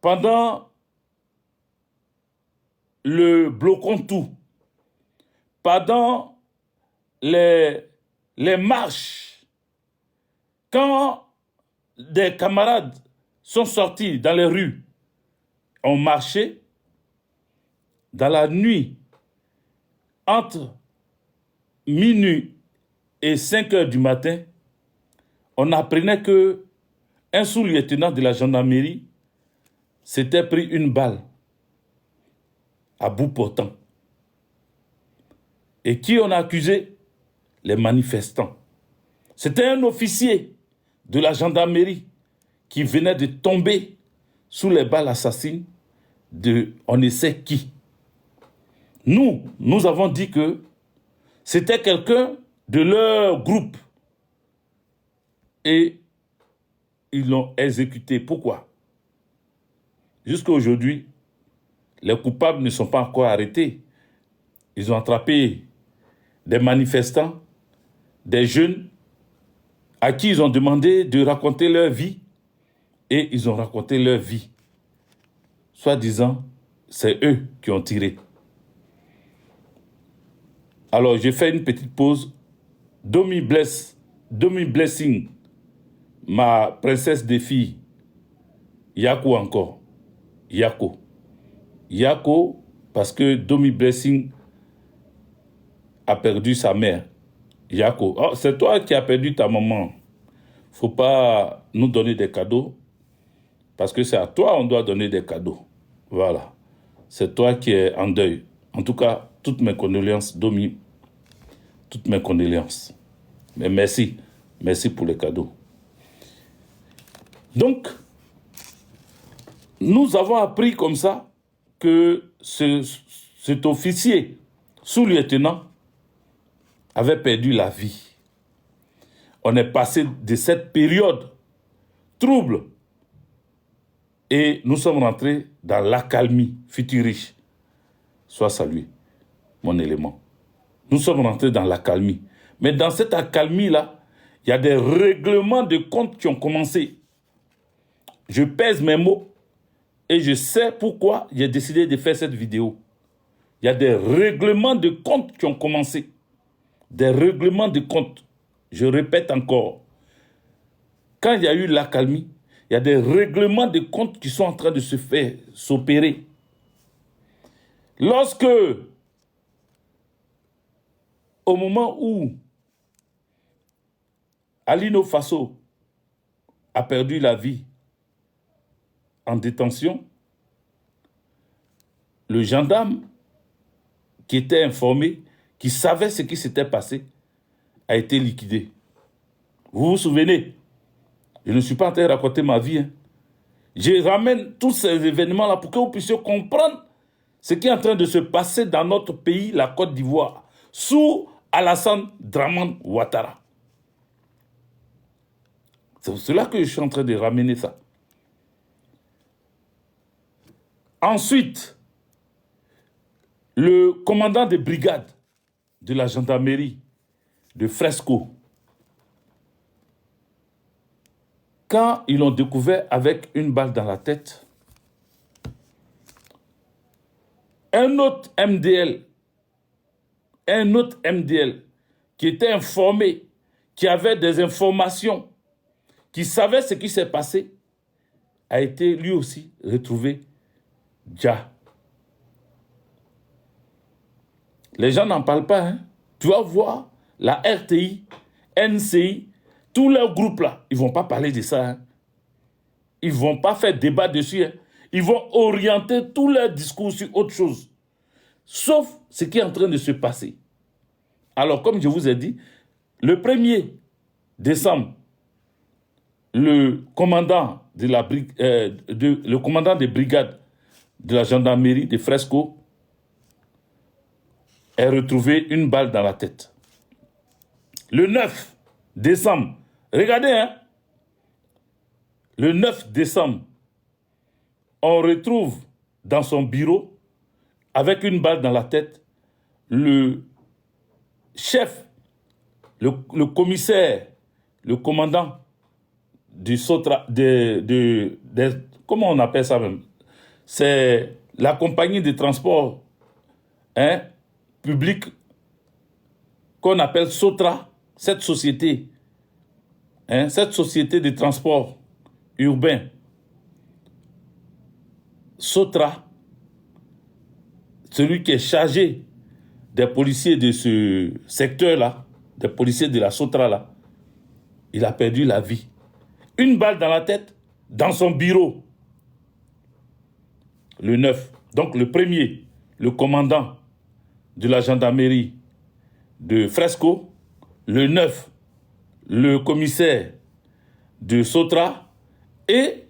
pendant le bloquons tout, pendant les marches, quand des camarades sont sortis dans les rues, ont marché, dans la nuit, entre minuit et 5 heures du matin, on apprenait que un sous-lieutenant de la gendarmerie s'était pris une balle à bout portant. Et qui on a accusé? Les manifestants. C'était un officier de la gendarmerie qui venait de tomber sous les balles assassines de on ne sait qui. Nous avons dit que c'était quelqu'un de leur groupe. Et ils l'ont exécuté. Pourquoi? Jusqu'à aujourd'hui, les coupables ne sont pas encore arrêtés. Ils ont attrapé des manifestants, des jeunes, à qui ils ont demandé de raconter leur vie, et ils ont raconté leur vie. Soi-disant, c'est eux qui ont tiré. Alors, j'ai fait une petite pause. Domi Blessing, ma princesse des filles, Yako encore. Yako, parce que Domi Blessing a perdu sa mère. Yako, oh, c'est toi qui as perdu ta maman. Faut pas nous donner des cadeaux, parce que c'est à toi on doit donner des cadeaux. Voilà. C'est toi qui es en deuil. En tout cas, toutes mes condoléances, Domi. Toutes mes condoléances. Mais merci. Merci pour les cadeaux. Donc, nous avons appris comme ça que cet officier, sous-lieutenant, avait perdu la vie. On est passé de cette période trouble et nous sommes rentrés dans l'accalmie futuriste. Sois salué, mon élément. Nous sommes rentrés dans l'accalmie. Mais dans cette accalmie-là, il y a des règlements de comptes qui ont commencé. Je pèse mes mots et je sais pourquoi j'ai décidé de faire cette vidéo. Il y a des règlements de comptes qui ont commencé. Des règlements de comptes. Je répète encore. Quand il y a eu l'accalmie, il y a des règlements de comptes qui sont en train de s'opérer. Lorsque, au moment où Alino Faso a perdu la vie en détention, le gendarme qui était informé, qui savait ce qui s'était passé, a été liquidé. Vous vous souvenez? Je ne suis pas en train de raconter ma vie. Je ramène tous ces événements-là pour que vous puissiez comprendre ce qui est en train de se passer dans notre pays, la Côte d'Ivoire, sous Alassane Dramane Ouattara. C'est pour cela que je suis en train de ramener ça. Ensuite, le commandant de brigade de la gendarmerie de Fresco, quand ils l'ont découvert avec une balle dans la tête, un autre MDL qui était informé, qui avait des informations, qui savait ce qui s'est passé, a été lui aussi retrouvé déjà. Les gens n'en parlent pas. Tu vas voir la RTI, NCI, tous leurs groupes là, ils ne vont pas parler de ça. Ils ne vont pas faire débat dessus. Ils vont orienter tous leurs discours sur autre chose. Sauf ce qui est en train de se passer. Alors, comme je vous ai dit, le 1er décembre, le commandant le commandant des brigades de la gendarmerie de Fresco est retrouvé une balle dans la tête. Le 9 décembre, regardez, le 9 décembre, on retrouve dans son bureau, avec une balle dans la tête, le chef, le commissaire, le commandant du Sotra, comment on appelle ça même? C'est la compagnie de transport public qu'on appelle Sotra, cette société de transport urbain, Sotra, celui qui est chargé des policiers de ce secteur-là, des policiers de la Sotra-là, il a perdu la vie. Une balle dans la tête, dans son bureau. Le 9. Donc le premier, le commandant de la gendarmerie de Fresco. Le 9, le commissaire de Sotra. Et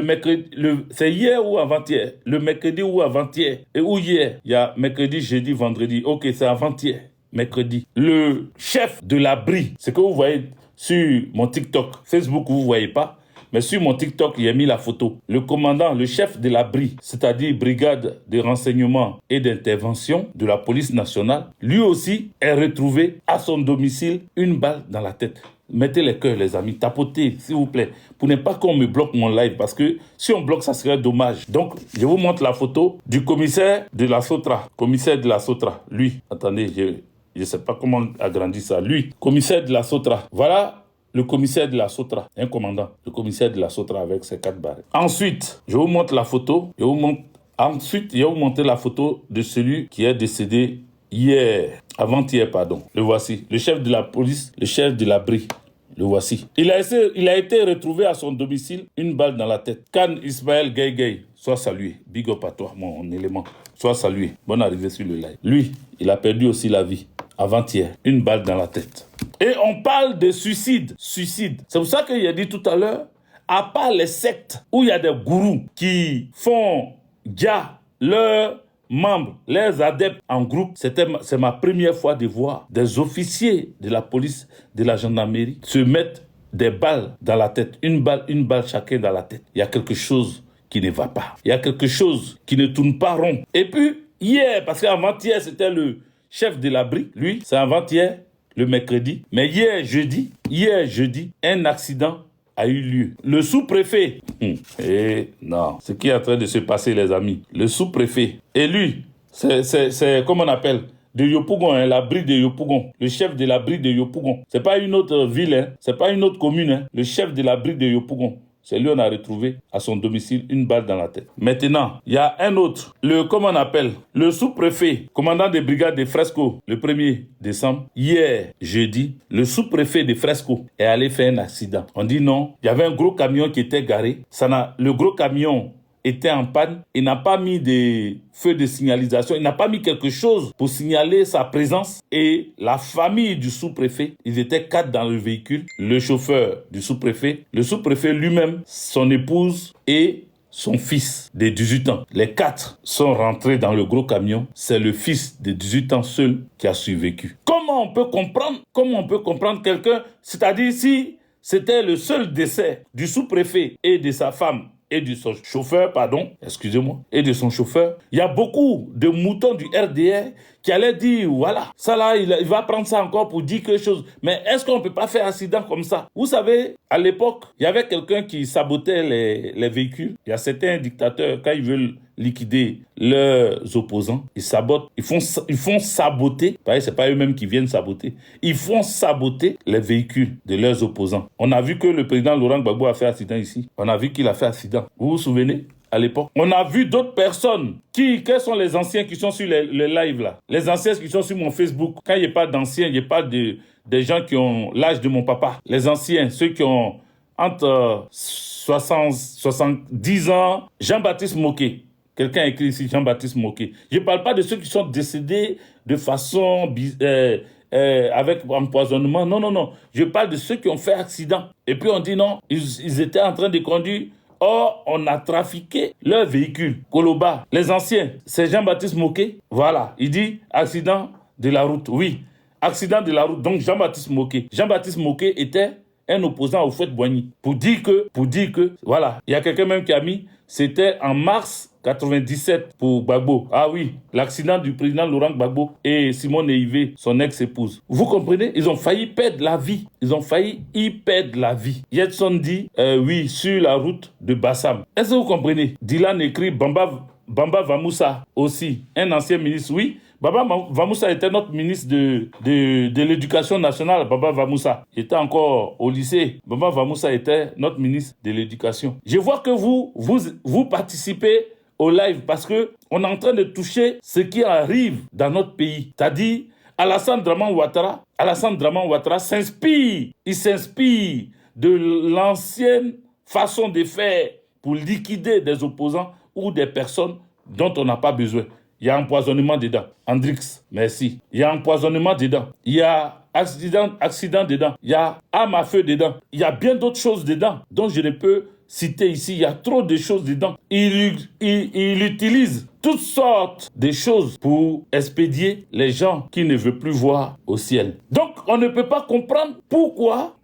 mercredi, c'est hier ou avant-hier? Le mercredi ou avant-hier? Et ou hier? Il y a mercredi, jeudi, vendredi. Ok, c'est avant-hier, mercredi. Le chef de la BRI, c'est que vous voyez sur mon TikTok. Facebook, vous ne voyez pas. Mais sur mon TikTok, il a mis la photo. Le commandant, le chef de la BRI, c'est-à-dire Brigade de renseignement et d'intervention de la police nationale, lui aussi est retrouvé à son domicile, une balle dans la tête. Mettez les cœurs, les amis, tapotez, s'il vous plaît, pour ne pas qu'on me bloque mon live, parce que si on bloque, ça serait dommage. Donc, je vous montre la photo du commissaire de la Sotra. Commissaire de la Sotra, lui, attendez, je ne sais pas comment agrandir ça. Lui, commissaire de la Sotra. Voilà le commissaire de la Sotra, un commandant. Le commissaire de la Sotra avec ses 4 barres. Ensuite, je vous montre la photo. Ensuite, je vais vous montrer la photo de celui qui est décédé avant-hier, pardon. Le voici. Le chef de la police, le chef de la BRI. Le voici. Il a été retrouvé à son domicile, une balle dans la tête. Khan Ismaël Gay, sois salué. Big up à toi, mon élément. Sois salué. Bonne arrivée sur le live. Lui, il a perdu aussi la vie. Avant-hier, une balle dans la tête. Et on parle de suicide. Suicide. C'est pour ça qu'il a dit tout à l'heure, à part les sectes où il y a des gourous qui font leurs membres, leurs adeptes en groupe, c'est ma première fois de voir des officiers de la police, de la gendarmerie se mettre des balles dans la tête. Une balle chacun dans la tête. Il y a quelque chose qui ne va pas. Il y a quelque chose qui ne tourne pas rond. Et puis, hier, parce qu'avant-hier, c'était le chef de la BRI, lui, c'est avant-hier, le mercredi. Mais hier, jeudi, un accident a eu lieu. Le sous-préfet, et non, ce qui est en train de se passer, les amis, le sous-préfet, et lui, c'est comment on appelle, de Yopougon, la BRI de Yopougon, le chef de la BRI de Yopougon. C'est pas une autre ville, c'est pas une autre commune, le chef de la BRI de Yopougon. C'est lui, on a retrouvé à son domicile une balle dans la tête. Maintenant, il y a un autre, le sous-préfet, commandant des brigades de Fresco, le 1er décembre. Hier, jeudi, le sous-préfet de Fresco est allé faire un accident. On dit non, il y avait un gros camion qui était garé. Le gros camion était en panne, il n'a pas mis des feux de signalisation, il n'a pas mis quelque chose pour signaler sa présence. Et la famille du sous-préfet, ils étaient 4 dans le véhicule, le chauffeur du sous-préfet, le sous-préfet lui-même, son épouse et son fils de 18 ans. Les 4 sont rentrés dans le gros camion. C'est le fils de 18 ans seul qui a survécu. Comment on peut comprendre quelqu'un, c'est-à-dire si c'était le seul décès du sous-préfet et de sa femme, et de son chauffeur, et de son chauffeur. Il y a beaucoup de moutons du RDR qui allaient dire, voilà, ça là, il va prendre ça encore pour dire quelque chose. Mais est-ce qu'on ne peut pas faire accident comme ça? Vous savez, à l'époque, il y avait quelqu'un qui sabotait les véhicules. Il y a certains dictateurs, quand ils veulent liquider leurs opposants, ils sabotent, ils font saboter, c'est pas eux-mêmes qui viennent saboter, ils font saboter les véhicules de leurs opposants. On a vu que le président Laurent Gbagbo a fait accident ici. On a vu qu'il a fait accident. Vous vous souvenez? À l'époque, on a vu d'autres personnes. Quels sont les anciens qui sont sur les lives là? Les anciens qui sont sur mon Facebook. Quand il n'y a pas d'anciens, il n'y a pas des gens qui ont l'âge de mon papa. Les anciens, ceux qui ont entre 70 ans. Jean-Baptiste Moquet. Quelqu'un a écrit ici Jean-Baptiste Moquet. Je ne parle pas de ceux qui sont décédés de façon avec empoisonnement. Non. Je parle de ceux qui ont fait accident. Et puis on dit non, ils étaient en train de conduire. Or, on a trafiqué leur véhicule. Koloba, les anciens, c'est Jean-Baptiste Moquet. Voilà, il dit accident de la route. Oui, accident de la route. Donc Jean-Baptiste Moquet. Jean-Baptiste Moquet était un opposant au Houphouët-Boigny. Pour dire que, voilà, il y a quelqu'un même qui a mis, c'était en mars 97 pour Gbagbo. Ah oui, l'accident du président Laurent Gbagbo et Simone Eivé, son ex-épouse. Vous comprenez? Ils ont failli perdre la vie. Ils ont failli y perdre la vie. Yedson dit, oui, sur la route de Bassam. Est-ce que vous comprenez? Dylan écrit Bamba Vamoussa aussi, un ancien ministre, oui. Baba Vamoussa était notre ministre de l'Éducation nationale, Baba Vamoussa. Il était encore au lycée. Baba Vamoussa était notre ministre de l'Éducation. Je vois que vous participez au live parce que on est en train de toucher ce qui arrive dans notre pays. C'est-à-dire, Alassane Draman Ouattara s'inspire. Il s'inspire de l'ancienne façon de faire pour liquider des opposants ou des personnes dont on n'a pas besoin. Il y a empoisonnement dedans. Hendrix, merci. Il y a empoisonnement dedans. Il y a accident dedans. Il y a arme à feu dedans. Il y a bien d'autres choses dedans dont je ne peux citer ici. Il y a trop de choses dedans. Il utilise toutes sortes de choses pour expédier les gens qui ne veulent plus voir au ciel. Donc, on ne peut pas comprendre pourquoi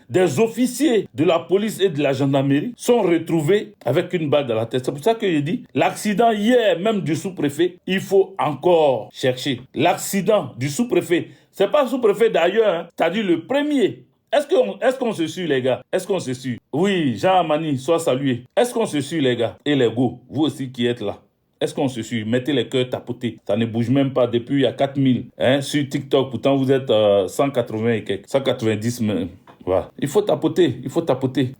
des officiers de la police et de la gendarmerie sont retrouvés avec une balle dans la tête. C'est pour ça que je dis, l'accident hier même du sous-préfet, il faut encore chercher. L'accident du sous-préfet, c'est pas le sous-préfet d'ailleurs, hein, c'est-à-dire le premier. Est-ce qu'on se suit, les gars? Est-ce qu'on se suit? Oui, Jean Amani, sois salué. Est-ce qu'on se suit, les gars? Et les go, vous aussi qui êtes là. Est-ce qu'on se suit? Mettez les cœurs tapotés. Ça ne bouge même pas depuis il y a 4000. Hein, sur TikTok, pourtant vous êtes 180 et quelques. 190 même. Voilà. Il faut tapoter.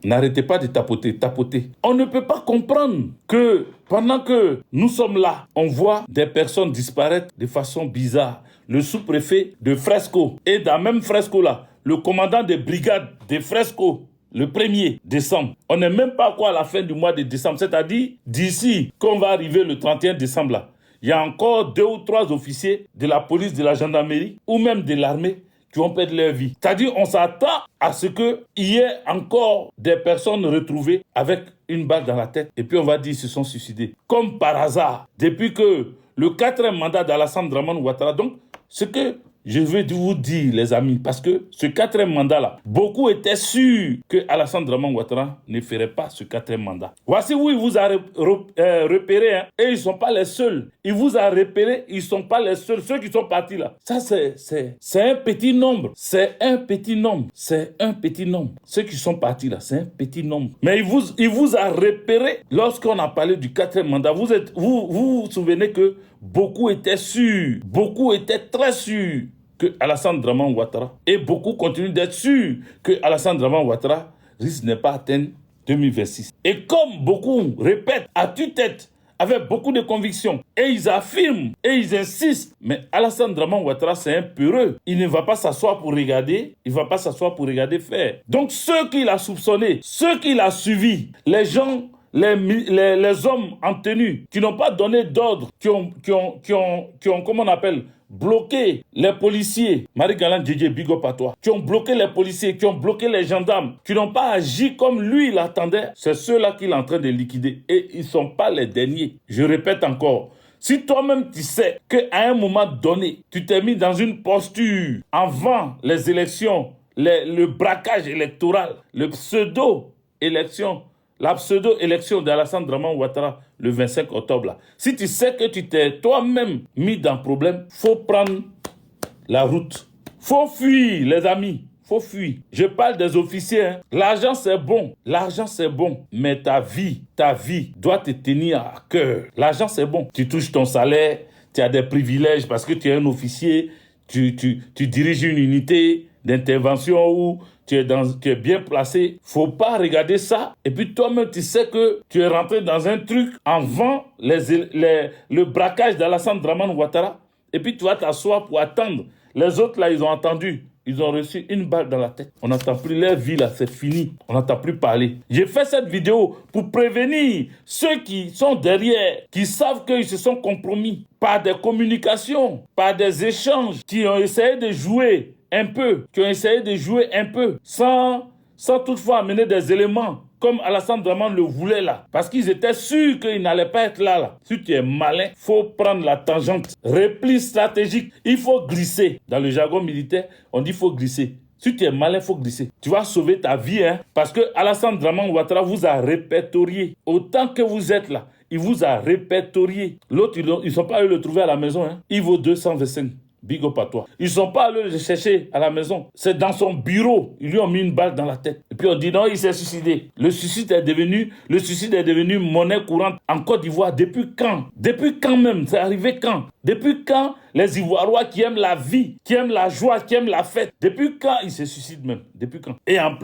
N'arrêtez pas de tapoter. On ne peut pas comprendre que pendant que nous sommes là, on voit des personnes disparaître de façon bizarre. Le sous-préfet de Fresco. Et dans le même Fresco là, le commandant des brigades de Fresco. Le 1er décembre. On n'est même pas quoi à la fin du mois de décembre. C'est-à-dire, d'ici qu'on va arriver le 31 décembre là, il y a encore 2 ou 3 officiers de la police, de la gendarmerie ou même de l'armée qui vont perdre leur vie. C'est-à-dire, on s'attend à ce qu'il y ait encore des personnes retrouvées avec une balle dans la tête. Et puis on va dire qu'ils se sont suicidés. Comme par hasard, depuis que le 4e mandat d'Alassane Draman Ouattara, donc, ce que je veux vous dire, les amis, parce que ce 4e mandat-là, beaucoup étaient sûrs que Alassane Draman Ouattara ne ferait pas ce 4e mandat. Voici où il vous a repéré, hein, et ils ne sont pas les seuls. Il vous a repéré, ils ne sont pas les seuls. Ceux qui sont partis là, ça c'est un petit nombre. C'est un petit nombre. Ceux qui sont partis là, c'est un petit nombre. Mais il vous a repéré lorsqu'on a parlé du 4e mandat. Vous vous souvenez que beaucoup étaient sûrs, beaucoup étaient très sûrs que Alassane Draman Ouattara, et beaucoup continuent d'être sûrs que Alassane Draman Ouattara risque de ne pas atteindre 2026. Et comme beaucoup répètent à tue-tête, avec beaucoup de conviction, et ils affirment, et ils insistent, mais Alassane Draman Ouattara, c'est un peureux. Il ne va pas s'asseoir pour regarder, faire. Donc ceux qui l'ont soupçonné, ceux qui l'ont suivi, les gens, les hommes en tenue qui n'ont pas donné d'ordre, qui ont, comment on appelle, bloqué les policiers, Marie-Galante Djedje, big up à toi, qui ont bloqué les policiers, qui ont bloqué les gendarmes, qui n'ont pas agi comme lui l'attendait, c'est ceux-là qu'il est en train de liquider. Et ils ne sont pas les derniers. Je répète encore, si toi-même tu sais qu'à un moment donné, tu t'es mis dans une posture avant les élections, le braquage électoral, la pseudo-élection d'Alassane Draman Ouattara le 25 octobre. Là. Si tu sais que tu t'es toi-même mis dans le problème, faut prendre la route. Faut fuir, les amis. Faut fuir. Je parle des officiers. Hein. L'argent, c'est bon. Mais ta vie doit te tenir à cœur. L'argent, c'est bon. Tu touches ton salaire, tu as des privilèges parce que tu es un officier, tu diriges une unité d'intervention où tu es bien placé. Faut pas regarder ça. Et puis toi-même, tu sais que tu es rentré dans un truc avant le braquage d'Alassane Draman Ouattara. Et puis tu vas t'asseoir pour attendre. Les autres, là, ils ont attendu. Ils ont reçu une balle dans la tête. On n'entend plus leur vie, là, c'est fini. On n'entend plus parler. J'ai fait cette vidéo pour prévenir ceux qui sont derrière, qui savent qu'ils se sont compromis par des communications, par des échanges, qui ont essayé de jouer un peu, sans toutefois amener des éléments comme Alassane Draman le voulait là. Parce qu'ils étaient sûrs qu'ils n'allaient pas être là. Si tu es malin, il faut prendre la tangente. Repli stratégique, il faut glisser. Dans le jargon militaire, on dit il faut glisser. Si tu es malin, il faut glisser. Tu vas sauver ta vie, hein. Parce que Alassane Draman Ouattara vous a répertorié. Autant que vous êtes là, il vous a répertorié. L'autre, ils ne sont pas allés le trouver à la maison, hein. Il vaut 225. Big up à toi. Ils ne sont pas allés le chercher à la maison. C'est dans son bureau. Ils lui ont mis une balle dans la tête. Et puis on dit non, il s'est suicidé. Le suicide est devenu monnaie courante en Côte d'Ivoire. Depuis quand? Depuis quand même? C'est arrivé quand? Depuis quand les Ivoirois qui aiment la vie, qui aiment la joie, qui aiment la fête, depuis quand ils se suicident même? Depuis quand? Et en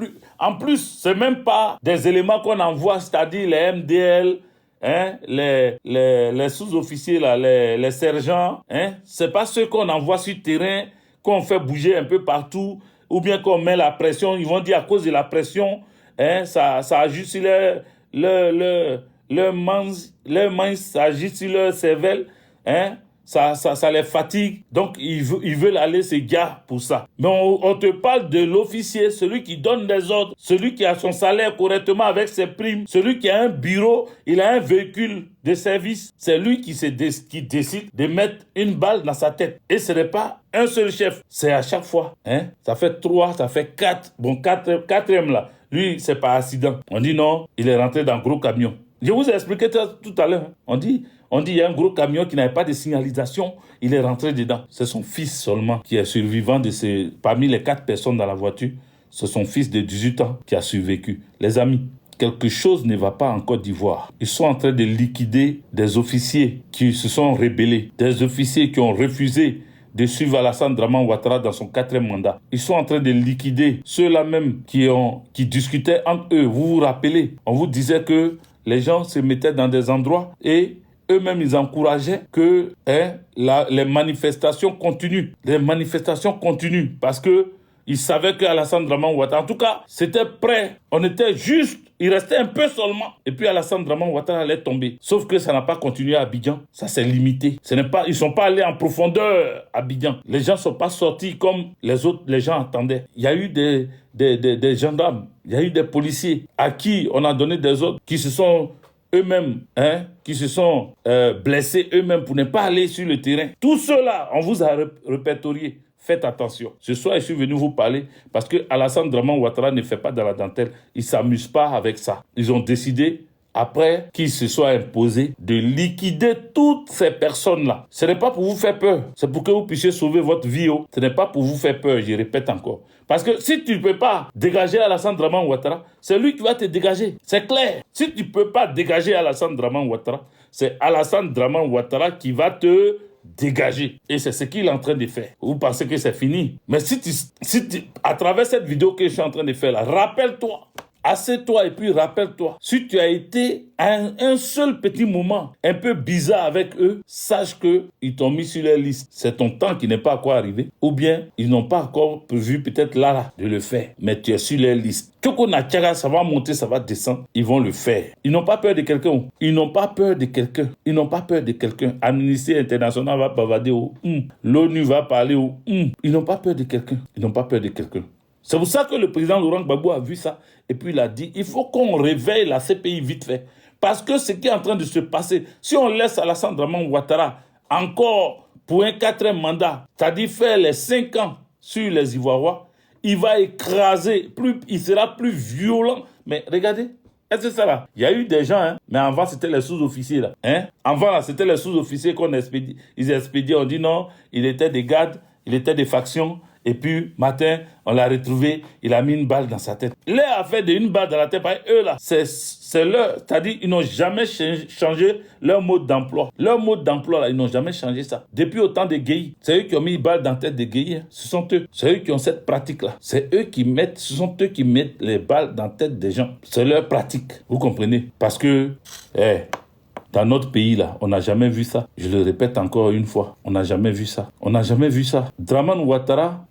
plus, c'est même pas des éléments qu'on envoie, c'est-à-dire les MDL, hein, les sous-officiers, là, les sergents, hein, c'est pas ceux qu'on envoie sur le terrain, qu'on fait bouger un peu partout, ou bien qu'on met la pression. Ils vont dire à cause de la pression, hein, ça agit sur leur mains, ça agit sur leur cervelle, hein. Ça les fatigue. Donc, ils veulent aller se gare pour ça. Mais on te parle de l'officier, celui qui donne des ordres, celui qui a son salaire correctement avec ses primes, celui qui a un bureau, il a un véhicule de service. C'est lui qui décide de mettre une balle dans sa tête. Et ce n'est pas un seul chef. C'est à chaque fois. Hein? Ça fait 3, ça fait 4. Bon, quatrième là. Lui, c'est par accident. On dit non, il est rentré dans un gros camion. Je vous ai expliqué tout à l'heure. On dit, il y a un gros camion qui n'avait pas de signalisation. Il est rentré dedans. C'est son fils seulement qui est survivant parmi les 4 personnes dans la voiture. C'est son fils de 18 ans qui a survécu. Les amis, quelque chose ne va pas en Côte d'Ivoire. Ils sont en train de liquider des officiers qui se sont rebellés. Des officiers qui ont refusé de suivre Alassane Draman Ouattara dans son 4e mandat. Ils sont en train de liquider ceux-là même qui discutaient entre eux. Vous vous rappelez, on vous disait que les gens se mettaient dans des endroits et eux-mêmes, ils encourageaient que les manifestations continuent. Les manifestations continuent parce que ils savaient qu'Alassane Draman Ouattara, en tout cas, c'était prêt. On était juste, il restait un peu seulement. Et puis Alassane Draman Ouattara allait tomber. Sauf que ça n'a pas continué à Abidjan. Ça s'est limité. Ils ne sont pas allés en profondeur à Abidjan. Les gens ne sont pas sortis comme les gens attendaient. Il y a eu des gendarmes, il y a eu des policiers à qui on a donné des ordres qui se sont eux-mêmes, blessés eux-mêmes pour ne pas aller sur le terrain. Tout cela, on vous a répertorié. Faites attention. Ce soir, je suis venu vous parler parce que Alassane Draman Ouattara ne fait pas dans la dentelle. Il ne s'amuse pas avec ça. Ils ont décidé, après qu'il se soit imposé, de liquider toutes ces personnes-là. Ce n'est pas pour vous faire peur. C'est pour que vous puissiez sauver votre vie. Ce n'est pas pour vous faire peur, je répète encore. Parce que si tu ne peux pas dégager Alassane Draman Ouattara, c'est lui qui va te dégager. C'est clair. Si tu ne peux pas dégager Alassane Draman Ouattara, c'est Alassane Draman Ouattara qui va te dégager. Et c'est ce qu'il est en train de faire. Vous pensez que c'est fini. Mais si tu, à travers cette vidéo que je suis en train de faire là, rappelle-toi. Assieds-toi et puis rappelle-toi. Si tu as été à un seul petit moment un peu bizarre avec eux, sache qu'ils t'ont mis sur leur liste. C'est ton temps qui n'est pas encore arrivé. Ou bien, ils n'ont pas encore prévu peut-être là de le faire. Mais tu es sur leur liste. Kyoko Natchaga, ça va monter, ça va descendre. Ils vont le faire. Ils n'ont pas peur de quelqu'un. Ils n'ont pas peur de quelqu'un. Ils n'ont pas peur de quelqu'un. Amnesty International va bavarder. L'ONU va parler. Ils n'ont pas peur de quelqu'un. Ils n'ont pas peur de quelqu'un. C'est pour ça que le président Laurent Gbagbo a vu ça et puis il a dit il faut qu'on réveille la CPI vite fait. Parce que ce qui est en train de se passer, si on laisse Alassane Draman Ouattara encore pour un 4e mandat, c'est-à-dire faire les 5 ans sur les Ivoiriens, il va écraser, il sera plus violent. Mais regardez, est-ce que c'est ça là? Il y a eu des gens, mais avant c'était les sous-officiers là. Avant là, c'était les sous-officiers qu'on expédiait. Ils expédiaient, on dit non, il était des gardes, il était des factions. Et puis, matin, on l'a retrouvé, il a mis une balle dans sa tête. Leur affaire d'une balle dans la tête, eux là, c'est leur, c'est-à-dire ils n'ont jamais changé leur mode d'emploi. Leur mode d'emploi là, ils n'ont jamais changé ça. Depuis autant de Guéhi, c'est eux qui ont mis une balle dans la tête des Guéhi. Ce sont eux. C'est eux qui ont cette pratique là. Ce sont eux qui mettent les balles dans la tête des gens. C'est leur pratique. Vous comprenez? Parce que, dans notre pays, là, on n'a jamais vu ça. Je le répète encore une fois. On n'a jamais vu ça. On n'a jamais vu ça. Draman Ouattara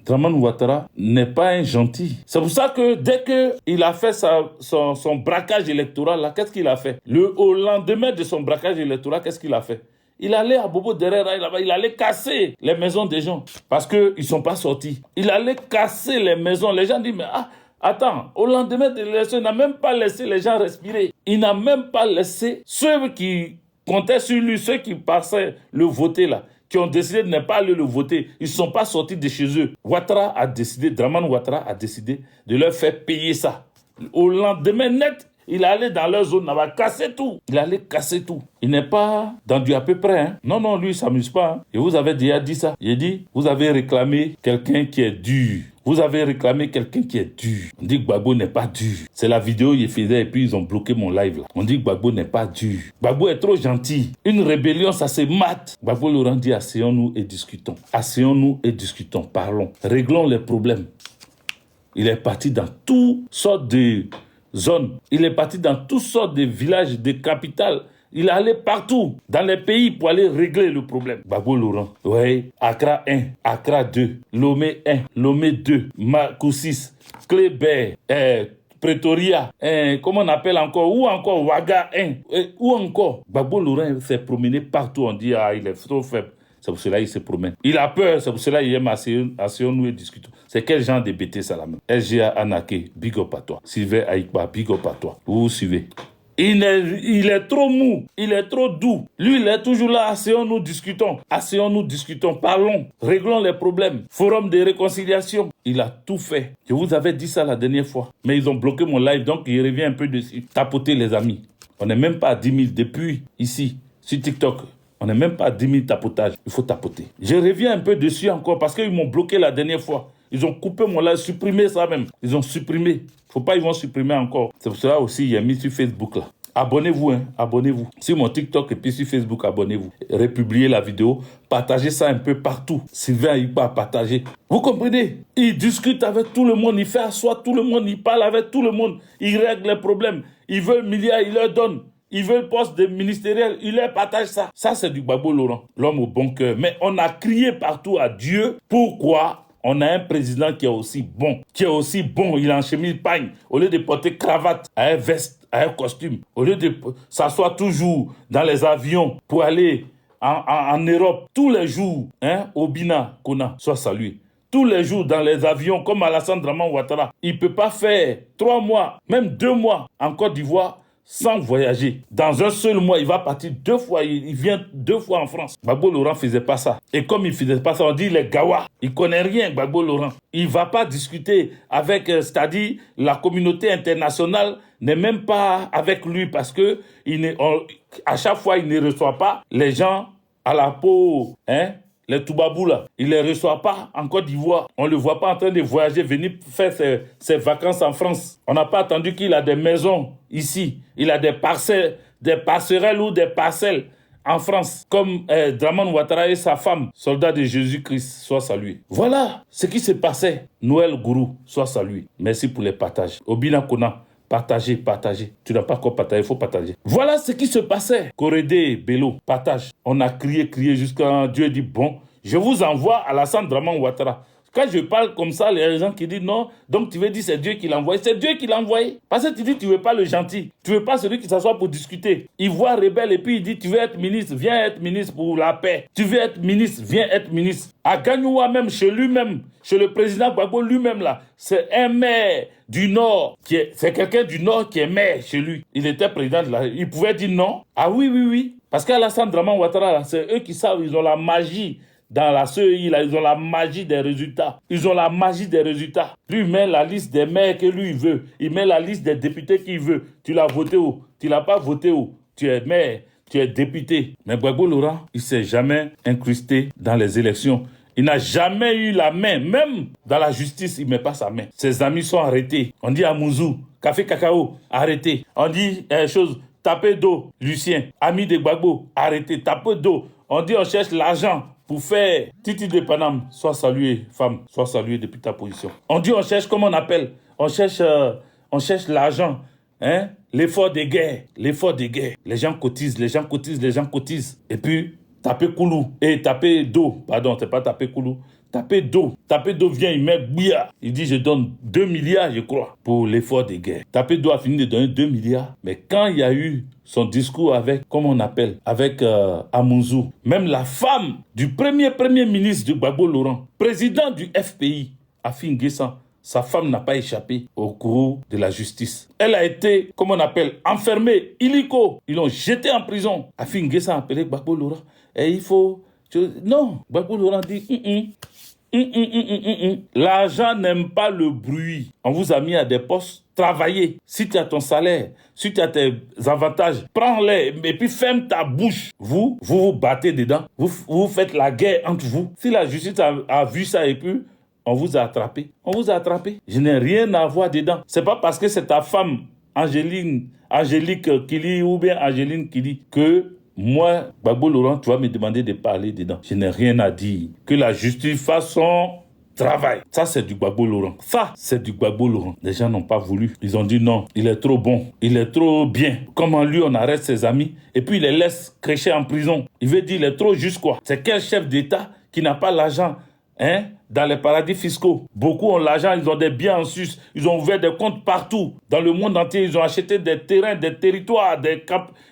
n'est pas un gentil. C'est pour ça que dès qu'il a fait son braquage électoral, là, qu'est-ce qu'il a fait? Au lendemain de son braquage électoral, qu'est-ce qu'il a fait? Il allait à Bobo derrière, il allait casser les maisons des gens. Parce qu'ils ne sont pas sortis. Il allait casser les maisons. Les gens disent, mais attends, au lendemain de l'élection, il n'a même pas laissé les gens respirer. Il n'a même pas laissé ceux qui comptaient sur lui, ceux qui passaient le voter là. qui ont décidé de ne pas aller le voter. Ils ne sont pas sortis de chez eux. Draman Ouattara a décidé de leur faire payer ça. Au lendemain net, il allait dans leur zone, il va casser tout. Il allait casser tout. Il n'est pas dans du à peu près. Hein. Non, lui, il ne s'amuse pas. Hein. Et vous avez déjà dit ça. Il a dit, vous avez réclamé quelqu'un qui est dur. Vous avez réclamé quelqu'un qui est dur. On dit que Gbagbo n'est pas dur. C'est la vidéo qu'il faisait et puis ils ont bloqué mon live là. On dit que Gbagbo n'est pas dur. Gbagbo est trop gentil. Une rébellion, ça se mate. Gbagbo Laurent dit, asseyons-nous et discutons. Asseyons-nous et discutons. Parlons. Réglons les problèmes. Il est parti dans toutes sortes de zones. Il est parti dans toutes sortes de villages, de capitales. Il est allé partout dans les pays pour aller régler le problème. Gbagbo Laurent, oui, Accra 1, Accra 2, Lomé 1, Lomé 2, Makoussis, Kléber, Pretoria, comment on appelle encore, ou encore Ouaga 1, ou encore. Gbagbo Laurent s'est promené partout. On dit, il est trop faible. C'est pour cela qu'il se promène. Il a peur, c'est pour cela qu'il aime asseyons-nous et discutons. C'est quel genre de bêtises ça là même? SGA Anaké, big up à toi. Sylvain Aïkba, big up à toi. Vous suivez. Il est trop mou, il est trop doux. Lui, il est toujours là. Asseyons-nous, discutons. Asseyons-nous, discutons. Parlons, réglons les problèmes. Forum de réconciliation. Il a tout fait. Je vous avais dit ça la dernière fois. Mais ils ont bloqué mon live, donc il revient un peu dessus. Tapotez les amis. On n'est même pas à 10 000 depuis ici, sur TikTok. On n'est même pas à 10 000 tapotages. Il faut tapoter. Je reviens un peu dessus encore parce qu'ils m'ont bloqué la dernière fois. Ils ont coupé mon live, supprimé ça même. Ils ont supprimé. Faut pas, ils vont supprimer encore. C'est pour cela aussi, il y a mis sur Facebook là. Abonnez-vous, abonnez-vous. Sur mon TikTok et puis sur Facebook, abonnez-vous. Republiez la vidéo. Partagez ça un peu partout. Sylvain Aïkba a partagé. Vous comprenez? Il discute avec tout le monde. Il fait asseoir tout le monde. Il parle avec tout le monde. Il règle les problèmes. Il veut le milliard, il leur donne. Il veut le poste de ministériel, il leur partage ça. Ça, c'est du Gbagbo Laurent, l'homme au bon cœur. Mais on a crié partout à Dieu. Pourquoi on a un président qui est aussi bon? Il est en chemise pagne. Au lieu de porter cravate, à un veste, à un costume. Au lieu de s'asseoir toujours dans les avions pour aller en Europe. Tous les jours, au Bina, Kona, soit salué. Tous les jours dans les avions, comme Alassane Draman Ouattara. Il ne peut pas faire 3 mois, même 2 mois en Côte d'Ivoire sans voyager. Dans un seul mois, il va partir 2 fois. Il vient 2 fois en France. Gbagbo Laurent ne faisait pas ça. Et comme il ne faisait pas ça, on dit il est gawa. Il ne connaît rien, Gbagbo Laurent. Il ne va pas discuter avec, c'est-à-dire la communauté internationale n'est même pas avec lui parce que à chaque fois, il ne reçoit pas les gens à la peau, les Toubabou là, il ne les reçoit pas en Côte d'Ivoire. On ne le voit pas en train de voyager, venir faire ses vacances en France. On n'a pas attendu qu'il a des maisons ici. Il a des passerelles ou des parcelles en France. Comme Draman Ouattara et sa femme, soldat de Jésus-Christ, soit salué. Voilà ce qui se passait. Noël Gourou, soit salué. Merci pour les partages. Obina Kona. Partagez. Tu n'as pas encore partagé, il faut partager. Voilà ce qui se passait. Korédé, Bello, partage. On a crié jusqu'à Dieu dit bon, je vous envoie Alassane Draman Ouattara. Quand je parle comme ça, les gens qui disent non, donc tu veux dire c'est Dieu qui l'a envoyé. C'est Dieu qui l'a envoyé. Parce que tu dis tu veux pas le gentil. Tu veux pas celui qui s'assoit pour discuter. Il voit rebelle et puis il dit tu veux être ministre, viens être ministre pour la paix. Tu veux être ministre, viens être ministre. À Gagnoua même, chez lui-même, chez le président Gbagbo lui-même là, c'est un maire du Nord, c'est quelqu'un du Nord qui est maire chez lui. Il était président de la... Il pouvait dire non. Ah oui. Parce qu'Alassane Draman Ouattara, c'est eux qui savent, ils ont la magie. Dans la CEI, là, ils ont la magie des résultats. Lui, il met la liste des maires que lui, il veut. Il met la liste des députés qu'il veut. Tu l'as voté où? Tu l'as pas voté où? Tu es maire, tu es député. Mais Gbagbo Laurent, il ne s'est jamais incrusté dans les élections. Il n'a jamais eu la main. Même dans la justice, il ne met pas sa main. Ses amis sont arrêtés. On dit à Mouzou, Café Cacao, arrêté. On dit tapez d'eau, Lucien, ami de Gbagbo, arrêté, tapez d'eau. On dit on cherche l'argent pour faire Titi de Paname. Sois salué, femme, sois salué depuis ta position. On dit on cherche, comment on appelle? On cherche l'argent, l'effort de guerre. Les gens cotisent. Et puis, taper Koulou. Et taper d'eau. Pardon, c'est pas taper Koulou. Taper d'eau vient, il met bouillard. Il dit, je donne 2 milliards, je crois, pour l'effort de guerre. Taper d'eau a fini de donner 2 milliards. Mais quand il y a eu son discours avec, comment on appelle, avec Amouzou, même la femme du premier ministre du Gbagbo Laurent, président du FPI, Afin Guessan, sa femme n'a pas échappé au cours de la justice. Elle a été, comment on appelle, enfermée, illico. Ils l'ont jetée en prison. Afin Guessan a appelé Gbagbo Laurent. Et il faut Non, Gbagbo Laurent dit, l'argent n'aime pas le bruit. On vous a mis à des postes, travaillez. Si tu as ton salaire, si tu as tes avantages, prends-les et puis ferme ta bouche. Vous vous battez dedans. Vous faites la guerre entre vous. Si la justice a vu ça et puis on vous a attrapé. On vous a attrapé. Je n'ai rien à voir dedans. C'est pas parce que c'est ta femme, Angélique Kili ou bien Angéline Kili, que moi, Gbagbo Laurent, tu vas me demander de parler dedans. Je n'ai rien à dire. Que la justice fasse son travail. Ça, c'est du Gbagbo Laurent. Ça, c'est du Gbagbo Laurent. Les gens n'ont pas voulu. Ils ont dit non, il est trop bon. Il est trop bien. Comment lui, on arrête ses amis et puis il les laisse crécher en prison. Il veut dire il est trop juste quoi. C'est quel chef d'État qui n'a pas l'argent dans les paradis fiscaux? Beaucoup ont l'argent, ils ont des biens en Suisse, ils ont ouvert des comptes partout. Dans le monde entier, ils ont acheté des terrains, des territoires,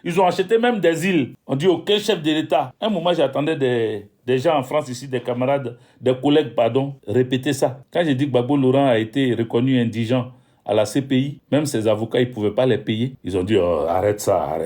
ils ont acheté même des îles. On dit aucun chef de l'État. Un moment, j'attendais des gens en France ici, des camarades, des collègues, répéter ça. Quand j'ai dit que Gbagbo Laurent a été reconnu indigent à la CPI, même ses avocats, ils ne pouvaient pas les payer. Ils ont dit arrête ça.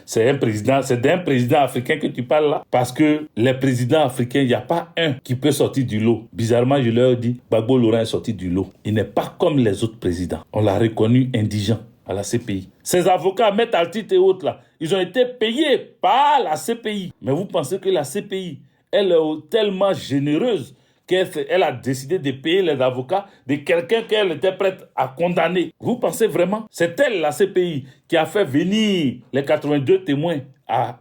C'est d'un président africain que tu parles là. Parce que les présidents africains, il n'y a pas un qui peut sortir du lot. Bizarrement, je leur dis, Gbagbo Laurent est sorti du lot. Il n'est pas comme les autres présidents. On l'a reconnu indigent à la CPI. Ces avocats, Maître Altit et autres là, ils ont été payés par la CPI. Mais vous pensez que la CPI, elle est tellement généreuse qu'elle a décidé de payer les avocats de quelqu'un qu'elle était prête à condamner. Vous pensez vraiment? C'est elle, la CPI, qui a fait venir les 82 témoins à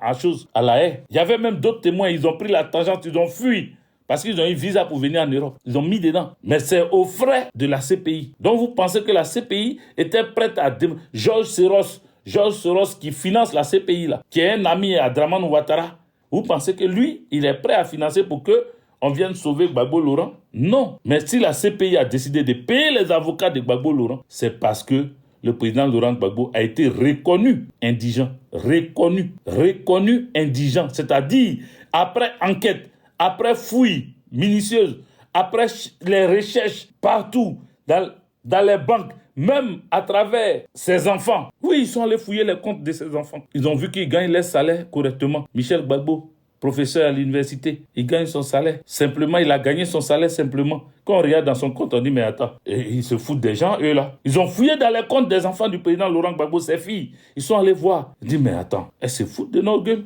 La Haye. Il y avait même d'autres témoins, ils ont pris la tangente, ils ont fui parce qu'ils ont eu visa pour venir en Europe. Ils ont mis dedans. Mais c'est aux frais de la CPI. Donc vous pensez que la CPI était prête à... Georges Soros qui finance la CPI, là, qui est un ami à Dramane Ouattara. Vous pensez que lui, il est prêt à financer pour que on vient de sauver Gbagbo Laurent? Non. Mais si la CPI a décidé de payer les avocats de Gbagbo Laurent, c'est parce que le président Laurent Gbagbo a été reconnu indigent. Reconnu indigent. C'est-à-dire, après enquête, après fouille minutieuse, après les recherches partout, dans les banques, même à travers ses enfants. Oui, ils sont allés fouiller les comptes de ses enfants. Ils ont vu qu'il gagne les salaires correctement. Michel Gbagbo, professeur à l'université, il gagne son salaire. Simplement, il a gagné son salaire simplement. Quand on regarde dans son compte, on dit, mais attends, ils se foutent des gens, eux là. Ils ont fouillé dans les comptes des enfants du président Laurent Gbagbo, ses filles. Ils sont allés voir. Ils disent, mais attends, elles se foutent de nos gueules.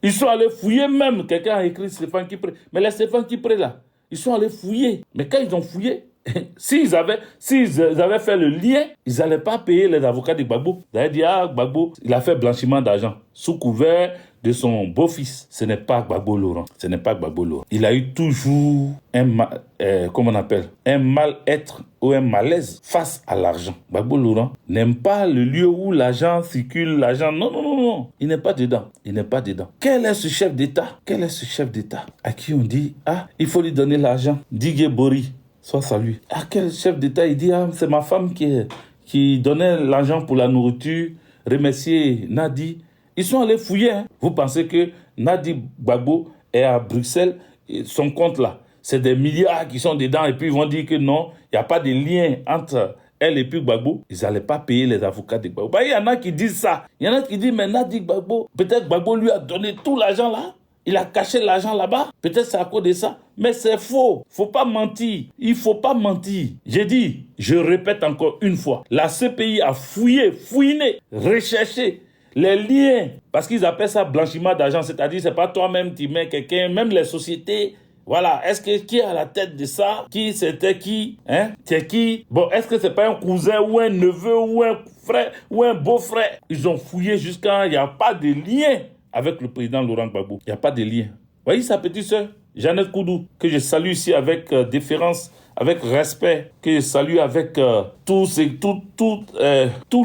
Ils sont allés fouiller même. Quelqu'un a écrit Stéphane Kipré. Mais les Stéphane Kipré là, ils sont allés fouiller. Mais quand ils ont fouillé, s'ils avaient fait le lien, ils n'allaient pas payer les avocats de Gbagbo. Ils allaient dire, Gbagbo, il a fait blanchiment d'argent sous couvert de son beau-fils. Ce n'est pas Gbagbo Laurent. Il a eu toujours un mal-être ou un malaise face à l'argent. Gbagbo Laurent n'aime pas le lieu où l'argent circule, Non. Il n'est pas dedans. Quel est ce chef d'État à qui on dit, il faut lui donner l'argent? Digue Bori. Soit salué. Quel chef d'État? Il dit, c'est ma femme qui donnait l'argent pour la nourriture. Remercier Nadi. Ils sont allés fouiller. Vous pensez que Nadi Gbagbo est à Bruxelles, et son compte là, c'est des milliards qui sont dedans et puis ils vont dire que non, il n'y a pas de lien entre elle et puis Gbagbo. Ils n'allaient pas payer les avocats de Gbagbo. Il y en a qui disent ça. Il y en a qui disent, mais Nadi Gbagbo, peut-être Gbagbo lui a donné tout l'argent là. Il a caché l'argent là-bas. Peut-être c'est à cause de ça. Mais c'est faux. Faut pas mentir. Il faut pas mentir. J'ai dit, je répète encore une fois, la CPI a fouiné, recherché les liens. Parce qu'ils appellent ça blanchiment d'argent. C'est-à-dire, c'est pas toi-même qui mets quelqu'un, même les sociétés. Voilà. Est-ce que qui est à la tête de ça? Qui c'était qui? C'est qui? Bon, est-ce que c'est pas un cousin ou un neveu ou un frère ou un beau-frère? Ils ont fouillé jusqu'à... Il n'y a pas de lien avec le président Laurent Gbagbo. Il n'y a pas de lien. Voyez sa petite sœur, Jeannette Koudou, que je salue ici avec déférence, avec respect, que je salue avec tous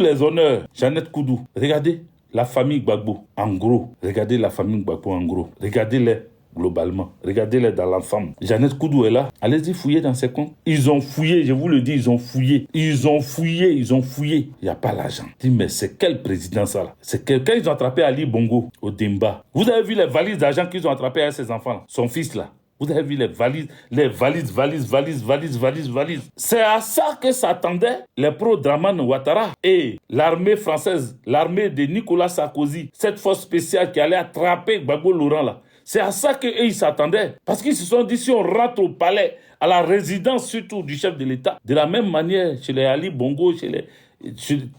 les honneurs. Jeannette Koudou. Regardez la famille Gbagbo en gros. Regardez-les globalement. Regardez-les dans l'ensemble. Jeannette Koudou est là. Allez-y fouiller dans ses comptes. Ils ont fouillé, je vous le dis, ils ont fouillé. Il n'y a pas l'argent. Je dis, mais c'est quel président ça là? C'est quelqu'un ils ont attrapé Ali Bongo au Demba. Vous avez vu les valises d'argent qu'ils ont attrapé à ses enfants là? Son fils là. Vous avez vu les valises, valises. C'est à ça que s'attendaient les pro-Dramane Ouattara et l'armée française, l'armée de Nicolas Sarkozy, cette force spéciale qui allait attraper Gbagbo Laurent là. C'est à ça qu'eux, ils s'attendaient. Parce qu'ils se sont dit, si on rentre au palais, à la résidence surtout du chef de l'État, de la même manière, chez les Ali Bongo,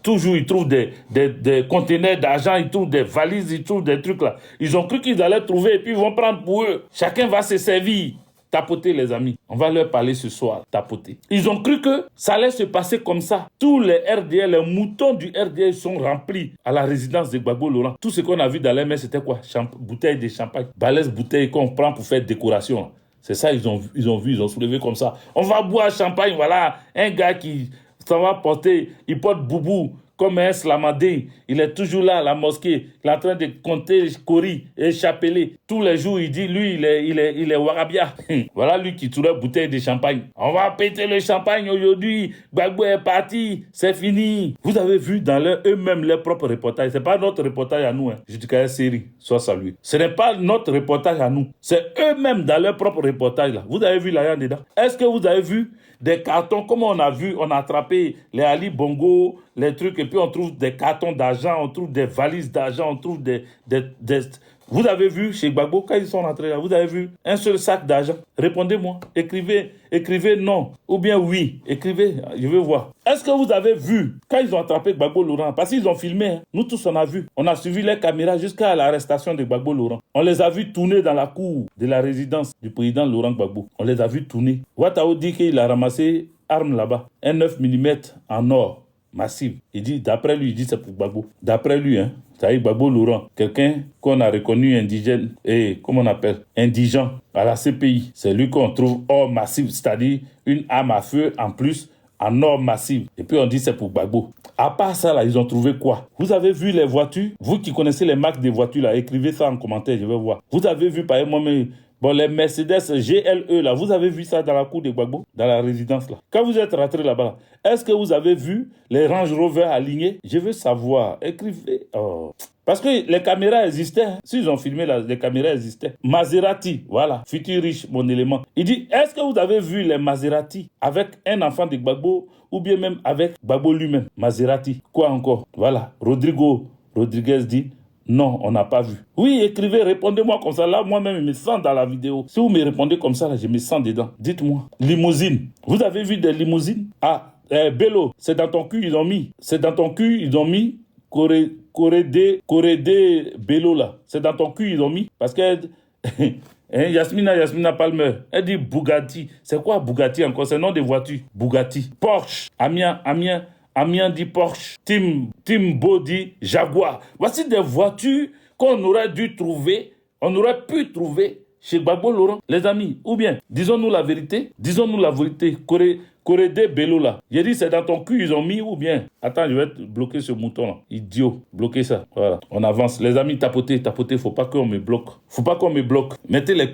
toujours ils trouvent des conteneurs d'argent, ils trouvent des valises, ils trouvent des trucs là. Ils ont cru qu'ils allaient trouver et puis ils vont prendre pour eux. Chacun va se servir. Tapoter les amis. On va leur parler ce soir. Tapoter. Ils ont cru que ça allait se passer comme ça. Tous les RDL, les moutons du RDL sont remplis à la résidence de Gbagbo Laurent. Tout ce qu'on a vu dans les mains, c'était quoi? Bouteille de champagne. Balèze bouteille qu'on prend pour faire décoration. C'est ça, ils ont soulevé comme ça. On va boire champagne, voilà. Un gars qui s'en va porter, il porte boubou comme un slamadin. Il est toujours là à la mosquée. Il est en train de compter Kori et chapelet. Tous les jours, il dit, lui, il est Warabia. Voilà lui qui tournait bouteille de champagne. On va péter le champagne aujourd'hui. Gbagbo est parti. C'est fini. Vous avez vu dans eux-mêmes leurs propres reportages. Ce n'est pas notre reportage à nous. Je dis qu'à série, soit salué. Ce n'est pas notre reportage à nous. C'est eux-mêmes dans leur propre reportage là. Vous avez vu là dedans? Est-ce que vous avez vu des cartons, comme on a vu, on a attrapé les Ali Bongo, les trucs, et puis on trouve des cartons d'argent, on trouve des valises d'argent, on trouve des... Vous avez vu chez Gbagbo, quand ils sont rentrés là, vous avez vu un seul sac d'argent? Répondez-moi, écrivez non, ou bien oui, écrivez, je veux voir. Est-ce que vous avez vu, quand ils ont attrapé Gbagbo Laurent, parce qu'ils ont filmé, hein, nous tous on a vu, on a suivi les caméras jusqu'à l'arrestation de Gbagbo Laurent. On les a vus tourner dans la cour de la résidence du président Laurent Gbagbo. On les a vus tourner. Ouattara dit qu'il a ramassé arme là-bas, un 9 mm en or, massif. Il dit, d'après lui, il dit c'est pour Gbagbo. D'après lui, hein. C'est-à-dire Gbagbo Laurent, quelqu'un qu'on a reconnu indigène, et comment on appelle, indigent à la CPI. C'est lui qu'on trouve or massif, c'est-à-dire une arme à feu en plus, en or massif. Et puis on dit c'est pour Gbagbo. À part ça, là, ils ont trouvé quoi? Vous avez vu les voitures? Vous qui connaissez les marques des voitures, là, écrivez ça en commentaire, je vais voir. Vous avez vu, par exemple, moi-même, bon, les Mercedes GLE, là, vous avez vu ça dans la cour de Gbagbo, dans la résidence, là. Quand vous êtes rentré là-bas, est-ce que vous avez vu les Range Rover alignés? Je veux savoir. Écrivez. Oh. Parce que les caméras existaient. Hein. S'ils ont filmé, là, les caméras existaient. Maserati, voilà, futur riche, mon élément. Il dit, est-ce que vous avez vu les Maserati avec un enfant de Gbagbo ou bien même avec Gbagbo lui-même? Maserati. Quoi encore? Voilà. Rodriguez dit, non, on n'a pas vu. Oui, écrivez, répondez-moi comme ça. Là, moi-même, je me sens dans la vidéo. Si vous me répondez comme ça, là, je me sens dedans. Dites-moi. Limousine. Vous avez vu des limousines? Ah, Bello, c'est dans ton cul, ils ont mis. C'est dans ton cul, ils ont mis Corédé Bello, là. C'est dans ton cul, ils ont mis. Parce que... Yasmina Palmer, elle dit Bugatti. C'est quoi Bugatti encore? C'est le nom de voiture. Bugatti. Porsche. Amiens dit Porsche, Timbo dit Jaguar. Voici des voitures qu'on aurait dû trouver, on aurait pu trouver chez Gbagbo Laurent, les amis. Ou bien, disons-nous la vérité, Corédé Bello là. J'ai dit c'est dans ton cul, ils ont mis ou bien. Attends, je vais bloquer ce mouton là. Idiot, bloquez ça. Voilà, on avance. Les amis, tapotez, faut pas qu'on me bloque. Mettez le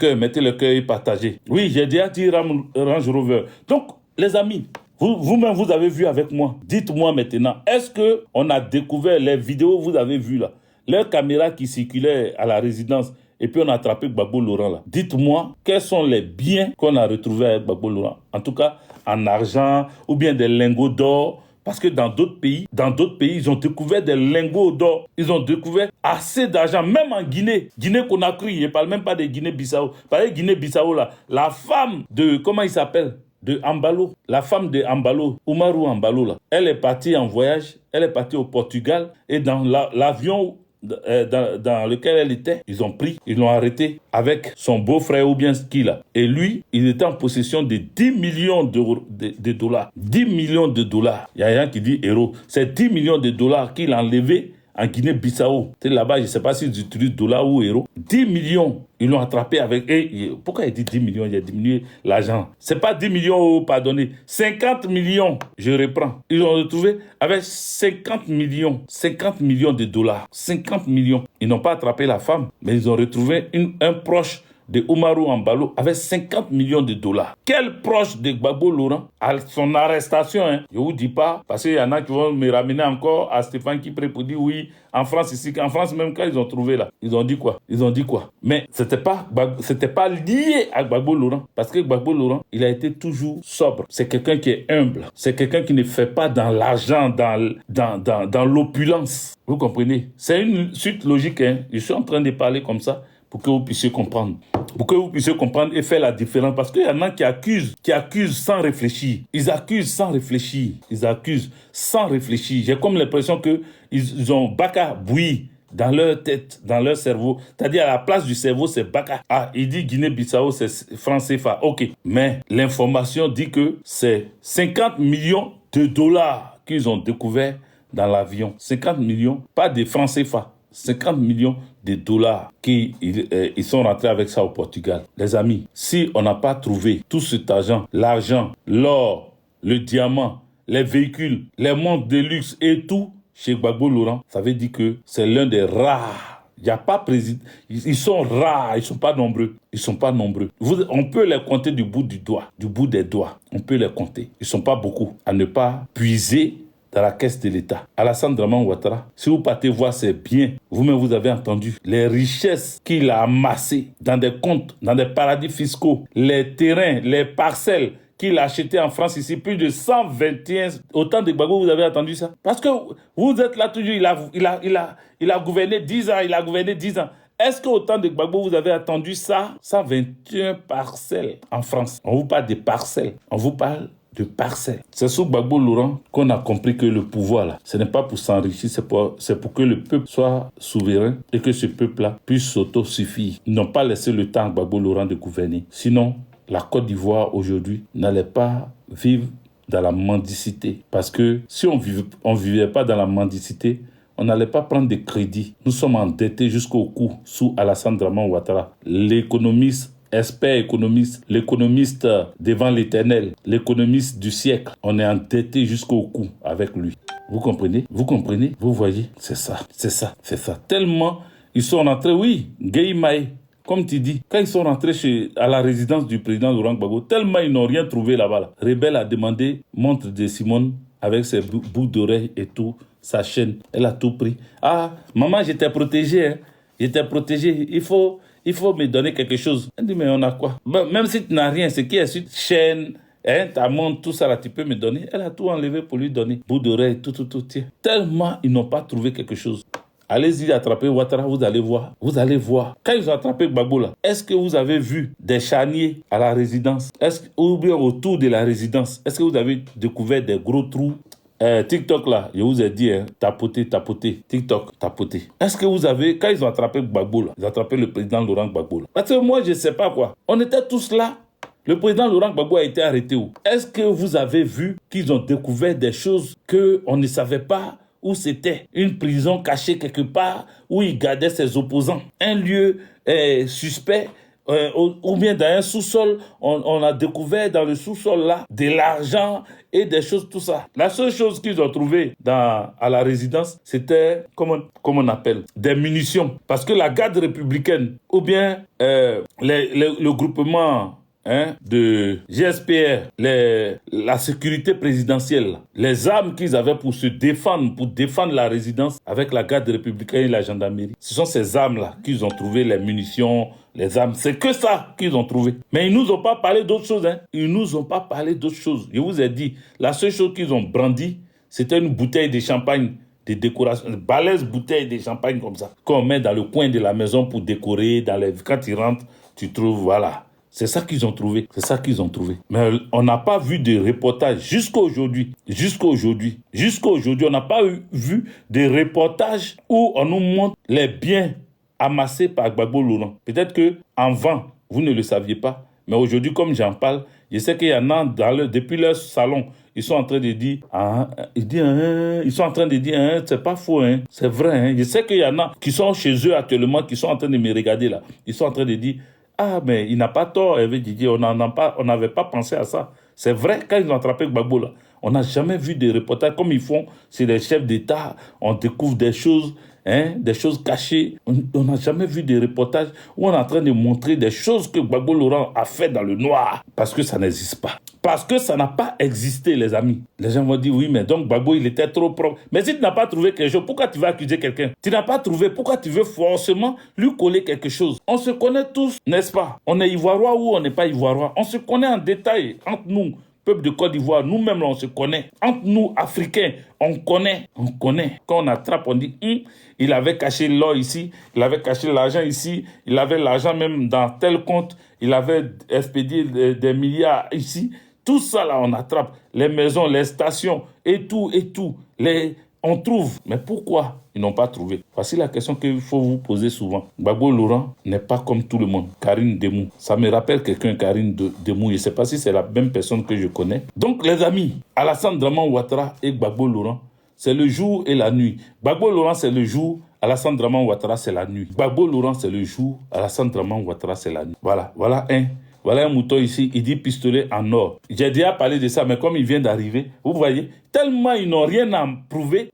cœur et partagez. Oui, j'ai déjà dit Range Rover. Donc, les amis, vous-même, vous avez vu avec moi. Dites-moi maintenant, est-ce qu'on a découvert les vidéos que vous avez vues là? Les caméras qui circulaient à la résidence et puis on a attrapé Gbagbo Laurent là. Dites-moi, quels sont les biens qu'on a retrouvés avec Gbagbo Laurent? En tout cas, en argent ou bien des lingots d'or. Parce que dans d'autres pays, ils ont découvert des lingots d'or. Ils ont découvert assez d'argent, même en Guinée. Guinée-Conakry, je ne parle même pas de Guinée-Bissau. Par exemple, Guinée-Bissau là, la femme de, comment il s'appelle? De Ambalo, la femme de Ambalo, Oumarou Ambalo, là, elle est partie en voyage, elle est partie au Portugal et dans l'avion dans lequel elle était, ils l'ont arrêté avec son beau-frère ou bien ce qu'il a. Et lui, il était en possession de 10 millions de dollars. 10 millions de dollars. Il y a rien qui dit héros. C'est 10 millions de dollars qu'il a enlevé en Guinée-Bissau. Là-bas, je ne sais pas s'ils utilisent dollar ou euro. 10 millions, ils l'ont attrapé avec... pourquoi il dit 10 millions? Il a diminué l'argent. C'est pas 10 millions, pardonnez. 50 millions, je reprends. Ils l'ont retrouvé avec 50 millions. 50 millions de dollars. 50 millions. Ils n'ont pas attrapé la femme, mais ils ont retrouvé un proche de Oumarou Embalo avec 50 millions de dollars. Quel proche de Gbagbo Laurent à son arrestation, hein, je ne vous dis pas, parce qu'il y en a qui vont me ramener encore à Stéphane Kipré pour dire oui, en France ici, en France même quand ils ont trouvé là, ils ont dit quoi? Mais c'était pas lié à Gbagbo Laurent, parce que Gbagbo Laurent, il a été toujours sobre. C'est quelqu'un qui est humble, c'est quelqu'un qui ne fait pas dans l'argent, dans l'opulence. Vous comprenez? C'est une suite logique, hein. Je suis en train de parler comme ça pour que vous puissiez comprendre. Pour que vous puissiez comprendre et faire la différence. Parce qu'il y en a qui accusent sans réfléchir. Ils accusent sans réfléchir. J'ai comme l'impression qu'ils ont baka bouilli dans leur tête, dans leur cerveau. C'est-à-dire à la place du cerveau, c'est baka. Ah, il dit Guinée-Bissau, c'est franc CFA. OK. Mais l'information dit que c'est 50 millions de dollars qu'ils ont découvert dans l'avion. 50 millions, pas de francs CFA. 50 millions de dollars qu'ils sont rentrés avec ça au Portugal. Les amis, si on n'a pas trouvé tout cet argent, l'argent, l'or, le diamant, les véhicules, les montres de luxe et tout, chez Gbagbo Laurent, ça veut dire que c'est l'un des rares. Il n'y a pas président. Ils sont rares, ils ne sont pas nombreux. On peut les compter du bout des doigts. On peut les compter. Ils ne sont pas beaucoup. À ne pas puiser dans la caisse de l'État. Alassane Draman Ouattara, si vous partez voir ses biens, vous-même vous avez entendu les richesses qu'il a amassées dans des comptes, dans des paradis fiscaux, les terrains, les parcelles qu'il a achetées en France ici, plus de 121, autant de Gbagbo, vous avez entendu ça? Parce que vous êtes là toujours, il a gouverné 10 ans, Est-ce qu'autant de Gbagbo, vous avez entendu ça? 121 parcelles en France. On vous parle des parcelles, de parcelles. C'est sous Gbagbo Laurent qu'on a compris que le pouvoir, là, ce n'est pas pour s'enrichir, c'est pour que le peuple soit souverain et que ce peuple-là puisse s'autosuffire. Ils n'ont pas laissé le temps à Gbagbo Laurent de gouverner. Sinon, la Côte d'Ivoire aujourd'hui n'allait pas vivre dans la mendicité. Parce que si on vivait pas dans la mendicité, on n'allait pas prendre des crédits. Nous sommes endettés jusqu'au cou sous Alassane Draman Ouattara. L'économiste devant l'éternel, l'économiste du siècle. On est endetté jusqu'au cou avec lui. Vous comprenez? Vous voyez? C'est ça. Tellement ils sont rentrés, oui, Guéimaï, comme tu dis, quand ils sont rentrés à la résidence du président Laurent Gbagbo, tellement ils n'ont rien trouvé là-bas. Là. Rebelle a demandé montre de Simone avec ses boucles d'oreilles et tout, sa chaîne. Elle a tout pris. Ah, maman, j'étais protégée. Hein. Il faut me donner quelque chose. Elle dit, mais on a quoi? Même si tu n'as rien, ce qui est sur chaîne, hein, ta montre, tout ça là, tu peux me donner. Elle a tout enlevé pour lui donner. Bout d'oreille, tout, tiens. Tellement ils n'ont pas trouvé quelque chose. Allez-y attraper Ouattara, vous allez voir. Quand ils ont attrapé Gbagbo là, est-ce que vous avez vu des charniers à la résidence? Ou bien autour de la résidence? Est-ce que vous avez découvert des gros trous? TikTok là, je vous ai dit, hein, tapoter, TikTok, tapoter. Est-ce que vous avez, quand ils ont attrapé Gbagbo là, ils ont attrapé le président Laurent Gbagbo là. Parce que moi, je ne sais pas quoi. On était tous là. Le président Laurent Gbagbo a été arrêté où? Est-ce que vous avez vu qu'ils ont découvert des choses qu'on ne savait pas où c'était? Une prison cachée quelque part où il gardait ses opposants. Un lieu suspect. Ou bien dans un sous-sol, on a découvert dans le sous-sol là de l'argent et des choses, tout ça. La seule chose qu'ils ont trouvé à la résidence, c'était, comment on appelle, des munitions. Parce que la garde républicaine, ou bien le groupement de GSPR, la sécurité présidentielle, les armes qu'ils avaient pour défendre la résidence avec la garde républicaine et la gendarmerie. Ce sont ces armes-là qu'ils ont trouvé, les munitions, les armes. C'est que ça qu'ils ont trouvé. Mais ils nous ont pas parlé d'autre chose. Je vous ai dit, la seule chose qu'ils ont brandi, c'était une bouteille de champagne de décoration, une balèze bouteille de champagne comme ça, qu'on met dans le coin de la maison pour décorer. Quand tu rentres, tu trouves, voilà. C'est ça qu'ils ont trouvé. Mais on n'a pas vu de reportage jusqu'à aujourd'hui. On n'a pas vu de reportage où on nous montre les biens amassés par Gbagbo Laurent. Peut-être qu'avant, vous ne le saviez pas. Mais aujourd'hui, comme j'en parle, je sais qu'il y en a depuis leur salon, ils sont en train de dire, c'est pas faux, hein, c'est vrai. Hein. Je sais qu'il y en a qui sont chez eux actuellement, qui sont en train de me regarder là. Ils sont en train de dire, ah, mais il n'a pas tort, Hervé Didier, on n'avait pas pensé à ça. C'est vrai, quand ils ont attrapé Gbagbo là, on n'a jamais vu des reportages comme ils font. C'est les chefs d'État, on découvre des choses des choses cachées. On n'a jamais vu des reportages où on est en train de montrer des choses que Gbagbo Laurent a fait dans le noir. Parce que ça n'existe pas. Parce que ça n'a pas existé, les amis. Les gens vont dire, oui, mais donc Gbagbo, il était trop propre. Mais si tu n'as pas trouvé quelque chose, pourquoi tu vas accuser quelqu'un? Tu n'as pas trouvé, pourquoi tu veux forcément lui coller quelque chose? On se connaît tous, n'est-ce pas? On est ivoirois ou on n'est pas ivoirois. On se connaît en détail entre nous. Peuple de Côte d'Ivoire, nous-mêmes, on se connaît. Entre nous, Africains, on connaît. Quand on attrape, on dit, il avait caché l'or ici, il avait caché l'argent ici, il avait l'argent même dans tel compte, il avait expédié des milliards ici. Tout ça, là, on attrape. Les maisons, les stations, et tout. On trouve. Mais pourquoi ils n'ont pas trouvé? Voici la question qu'il faut vous poser souvent. Gbagbo Laurent n'est pas comme tout le monde. Karine Demou. Ça me rappelle quelqu'un, Karine Demou. Je ne sais pas si c'est la même personne que je connais. Donc, les amis, Alassane Draman Ouattara et Gbagbo Laurent, c'est le jour et la nuit. Gbagbo Laurent, c'est le jour. Alassane Draman Ouattara, c'est la nuit. Gbagbo Laurent, c'est le jour. Alassane Draman Ouattara, c'est la nuit. Voilà un. Voilà un mouton ici, il dit pistolet en or. J'ai déjà parlé de ça, mais comme il vient d'arriver, vous voyez, tellement ils n'ont rien à prouver,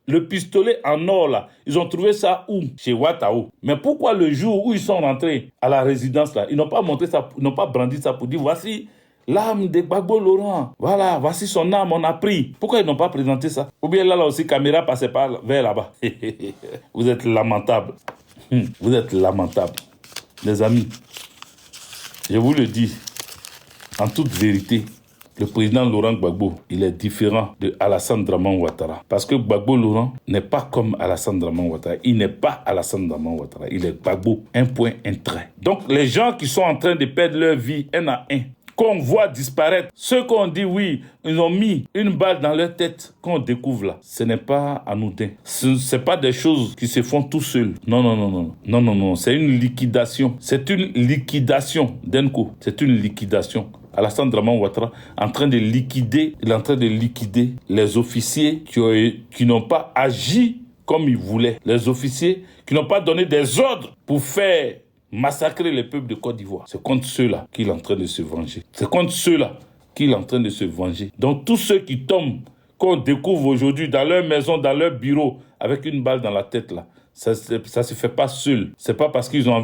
le pistolet en or là, ils ont trouvé ça où? Chez Ouattao. Mais pourquoi le jour où ils sont rentrés à la résidence là, ils n'ont pas montré ça, ils n'ont pas brandi ça pour dire voici l'âme de Gbagbo Laurent. Voilà, voici son âme, on a pris. Pourquoi ils n'ont pas présenté ça? Ou bien là aussi, caméra passait pas vers là-bas. Vous êtes lamentable. Vous êtes lamentable. Les amis. Je vous le dis, en toute vérité, le président Laurent Gbagbo, il est différent de Alassane Draman Ouattara. Parce que Gbagbo Laurent n'est pas comme Alassane Draman Ouattara. Il n'est pas Alassane Draman Ouattara. Il est Gbagbo, un point, un trait. Donc les gens qui sont en train de perdre leur vie un à un, qu'on voit disparaître, ceux qu'on dit oui, ils ont mis une balle dans leur tête, qu'on découvre là, ce n'est pas anodin. Ce n'est pas des choses qui se font tout seuls. Non, c'est une liquidation. C'est une liquidation d'un coup. C'est une liquidation. Alassane Draman Ouattara il est en train de liquider les officiers qui n'ont pas agi comme ils voulaient. Les officiers qui n'ont pas donné des ordres pour faire massacrer le peuple de Côte d'Ivoire. C'est contre ceux-là qu'il est en train de se venger. Donc tous ceux qui tombent, qu'on découvre aujourd'hui dans leur maison, dans leur bureau, avec une balle dans la tête là, ça se fait pas seul. C'est pas parce qu'ils n'ont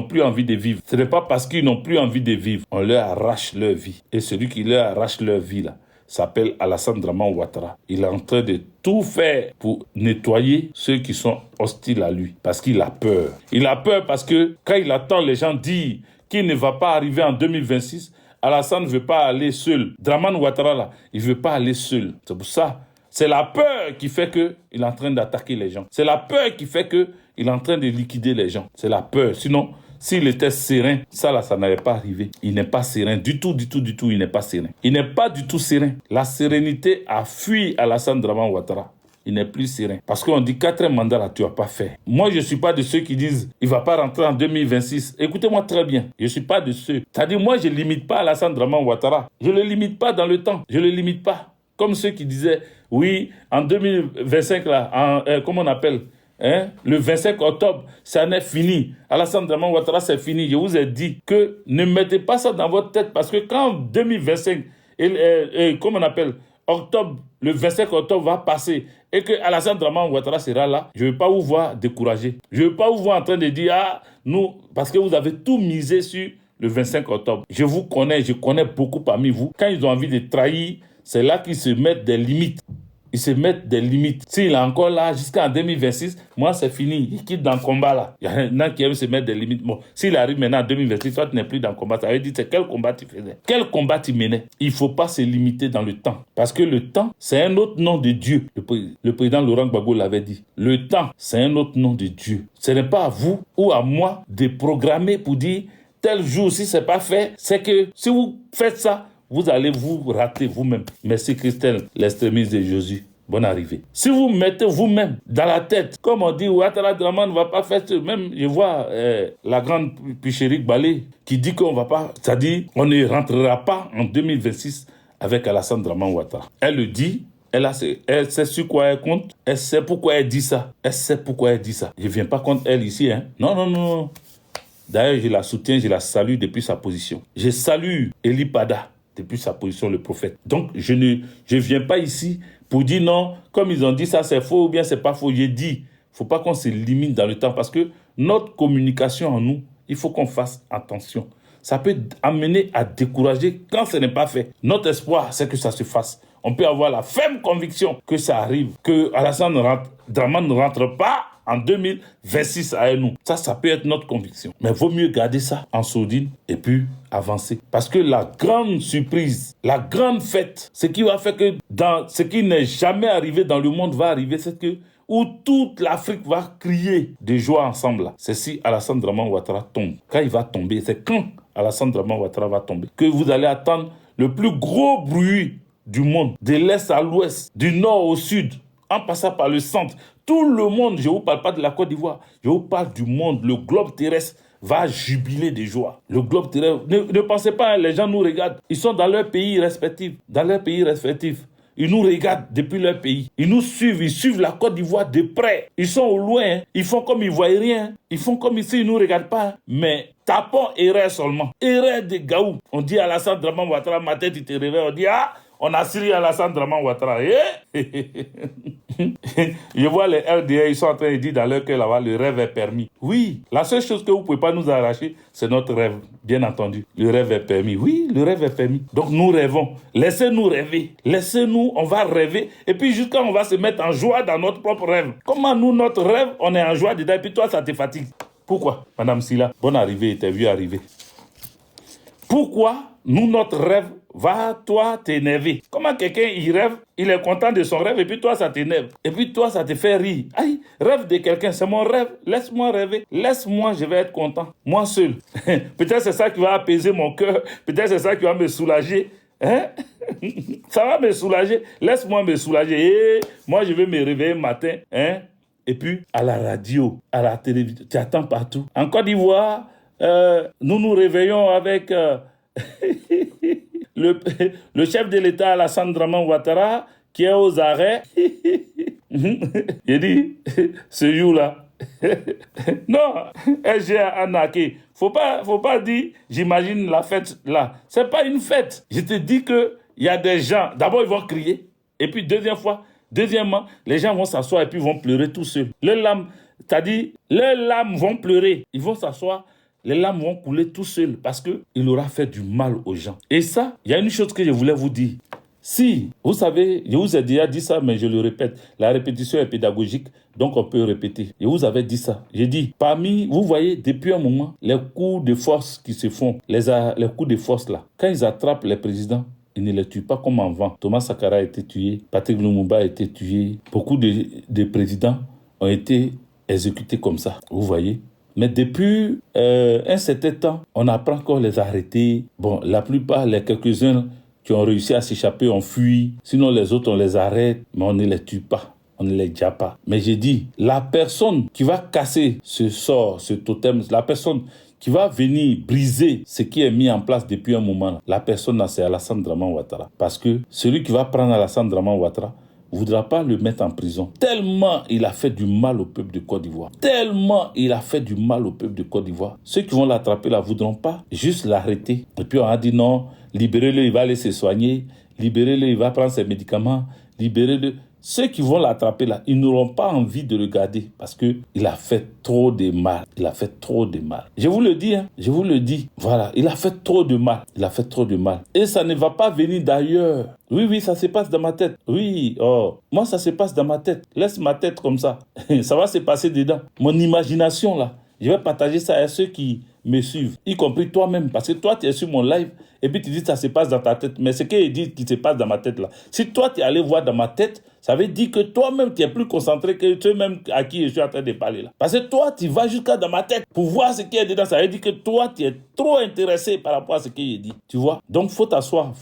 plus envie de vivre. Ce n'est pas parce qu'ils n'ont plus envie de vivre. On leur arrache leur vie. Et celui qui leur arrache leur vie là, s'appelle Alassane Draman Ouattara. Il est en train de tout faire pour nettoyer ceux qui sont hostiles à lui. Parce qu'il a peur. Il a peur parce que quand il entend les gens dire qu'il ne va pas arriver en 2026, Alassane ne veut pas aller seul. Draman Ouattara, là, il ne veut pas aller seul. C'est pour ça. C'est la peur qui fait qu'il est en train d'attaquer les gens. C'est la peur qui fait qu'il est en train de liquider les gens. C'est la peur. Sinon, s'il était serein, ça n'allait pas arriver. Il n'est pas serein. Du tout, il n'est pas serein. Il n'est pas du tout serein. La sérénité a fui Alassane Draman Ouattara. Il n'est plus serein. Parce qu'on dit 4 mandats là, tu n'as pas fait. Moi, je ne suis pas de ceux qui disent il ne va pas rentrer en 2026. Écoutez-moi très bien. Je ne suis pas de ceux. C'est-à-dire, moi, je ne limite pas Alassane Draman Ouattara. Je ne le limite pas dans le temps. Je ne le limite pas. Comme ceux qui disaient, oui, en 2025, là, comment on appelle le 25 octobre, ça n'est fini. Alassane Draman Ouattara, c'est fini. Je vous ai dit que ne mettez pas ça dans votre tête parce que quand 2025, comment on appelle, octobre, le 25 octobre va passer et que Alassane Draman Ouattara sera là, je ne vais pas vous voir découragé. Je ne vais pas vous voir en train de dire, nous, parce que vous avez tout misé sur le 25 octobre. Je vous connais, je connais beaucoup parmi vous. Quand ils ont envie de trahir, c'est là qu'ils se mettent des limites. Ils se mettent des limites. S'il est encore là jusqu'en 2026, moi c'est fini. Il quitte dans le combat là. Il y en a qui aiment se mettre des limites. Bon, s'il arrive maintenant en 2026, toi tu n'es plus dans le combat. Ça veut dire c'est quel combat tu faisais? Quel combat tu menais? Il ne faut pas se limiter dans le temps. Parce que le temps, c'est un autre nom de Dieu. Le président Laurent Gbagbo l'avait dit. Le temps, c'est un autre nom de Dieu. Ce n'est pas à vous ou à moi de programmer pour dire tel jour, si ce n'est pas fait, c'est que si vous faites ça, vous allez vous rater vous-même. Merci Christelle, l'extrémiste de Jésus. Bonne arrivée. Si vous mettez vous-même dans la tête, comme on dit, Ouattara Draman ne va pas faire ça. Même, je vois la grande Pichérique Balé qui dit qu'on va pas, c'est-à-dire on ne rentrera pas en 2026 avec Alassane Draman Ouattara. Elle le dit, elle sait sur quoi elle compte, elle sait pourquoi elle dit ça. Je ne viens pas contre elle ici. Non. D'ailleurs, je la soutiens, je la salue depuis sa position. Je salue Eli Pada depuis sa position, le prophète. Donc, je ne viens pas ici pour dire non, comme ils ont dit ça, c'est faux ou bien c'est pas faux. J'ai dit, il ne faut pas qu'on se limite dans le temps parce que notre communication en nous, il faut qu'on fasse attention. Ça peut amener à décourager quand ce n'est pas fait. Notre espoir, c'est que ça se fasse. On peut avoir la ferme conviction que ça arrive, que Alassane Dramane ne rentre pas en 2026 à nous. Ça peut être notre conviction. Mais il vaut mieux garder ça en sourdine et puis avancer. Parce que la grande surprise, la grande fête, ce qui va faire que dans ce qui n'est jamais arrivé dans le monde va arriver, c'est que où toute l'Afrique va crier de joie ensemble. C'est si Alassane Dramane Ouattara tombe. Quand il va tomber, c'est quand Alassane Dramane Ouattara va tomber que vous allez attendre le plus gros bruit du monde, de l'est à l'ouest, du nord au sud, en passant par le centre. Tout le monde, je ne vous parle pas de la Côte d'Ivoire, je vous parle du monde, le globe terrestre va jubiler de joie. Le globe terrestre, ne pensez pas, les gens nous regardent, ils sont dans leur pays respectif, Ils nous regardent depuis leur pays. Ils nous suivent, ils suivent la Côte d'Ivoire de près. Ils sont au loin, ils font comme ils ne voient rien. Ils font comme ici, ils ne nous regardent pas. Mais tapons erreur seulement. Erreur de Gaou. On dit à Alassane Dramane Ouattara, ma tête, il te réveille. On dit, ah, on a Syrie Alassane Dramane Ouattara. Je vois les RDA, ils sont en train de dire dans leur cœur là-bas, le rêve est permis. Oui, la seule chose que vous ne pouvez pas nous arracher, c'est notre rêve, bien entendu. Le rêve est permis. Oui, le rêve est permis. Donc nous rêvons. Laissez-nous rêver. Laissez-nous, on va rêver. Et puis jusqu'à on va se mettre en joie dans notre propre rêve. Comment nous, notre rêve, on est en joie dedans et puis toi, ça te fatigue. Pourquoi, Madame Silla? Bonne arrivée, t'es vu arriver. Pourquoi nous, notre rêve, va toi t'énerver? Comment quelqu'un, il rêve, il est content de son rêve, et puis toi, ça t'énerve. Et puis toi, ça te fait rire. Aïe, rêve de quelqu'un, c'est mon rêve. Laisse-moi rêver. Laisse-moi, je vais être content. Moi seul. Peut-être c'est ça qui va apaiser mon cœur. Peut-être c'est ça qui va me soulager. Hein? Ça va me soulager. Laisse-moi me soulager. Et moi, je vais me réveiller le matin. Hein? Et puis, à la radio, à la télévision, tu attends partout. En Côte d'Ivoire, nous nous réveillons avec le chef de l'État, Alassane Dramane Ouattara, qui est aux arrêts. Il dit, ce jour-là, non, SGA Anaké, faut pas dire, j'imagine la fête là. C'est pas une fête. Je te dis que il y a des gens, d'abord ils vont crier, et puis deuxièmement, les gens vont s'asseoir et puis vont pleurer tout seuls. Leurs larmes vont pleurer. Ils vont s'asseoir, les larmes vont couler tout seuls parce qu'il aura fait du mal aux gens. Et ça, il y a une chose que je voulais vous dire. Si, vous savez, je vous ai déjà dit ça, mais je le répète, la répétition est pédagogique, donc on peut répéter. Je vous avais dit ça. J'ai dit, vous voyez, depuis un moment, les coups de force qui se font, les coups de force là, quand ils attrapent les présidents, ils ne les tuent pas comme avant. Thomas Sankara a été tué, Patrick Lumumba a été tué. Beaucoup de présidents ont été exécutés comme ça, vous voyez. Mais depuis un certain temps, on apprend qu'on les a arrêtés. Bon, la plupart, les quelques-uns qui ont réussi à s'échapper ont fui. Sinon, les autres, on les arrête, mais on ne les tue pas. On ne les tue pas. Mais j'ai dit, la personne qui va casser ce sort, ce totem, la personne qui va venir briser ce qui est mis en place depuis un moment, la personne, c'est Alassane Dramane Ouattara. Parce que celui qui va prendre Alassane Dramane Ouattara ne voudra pas le mettre en prison. Tellement il a fait du mal au peuple de Côte d'Ivoire. Tellement il a fait du mal au peuple de Côte d'Ivoire. Ceux qui vont l'attraper là ne voudront pas juste l'arrêter. Et puis on a dit non, libérez-le, il va aller se soigner. Libérez-le, il va prendre ses médicaments. Libérez-le. Ceux qui vont l'attraper là, ils n'auront pas envie de le garder parce qu'il a fait trop de mal. Il a fait trop de mal. Je vous le dis, je vous le dis. Voilà, il a fait trop de mal. Il a fait trop de mal. Et ça ne va pas venir d'ailleurs. Oui, ça se passe dans ma tête. Oui, moi ça se passe dans ma tête. Laisse ma tête comme ça. Ça va se passer dedans. Mon imagination là, je vais partager ça à ceux qui me suivent, y compris toi-même, parce que toi tu es sur mon live et puis tu dis que ça se passe dans ta tête, mais ce qu'il dit qui se passe dans ma tête là, si toi tu es allé voir dans ma tête, ça veut dire que toi-même tu es plus concentré que ceux-même à qui je suis en train de parler là, parce que toi tu vas jusqu'à dans ma tête pour voir ce qui est dedans, ça veut dire que toi tu es trop intéressé par rapport à ce qu'il dit, tu vois. Donc faut t'asseoir,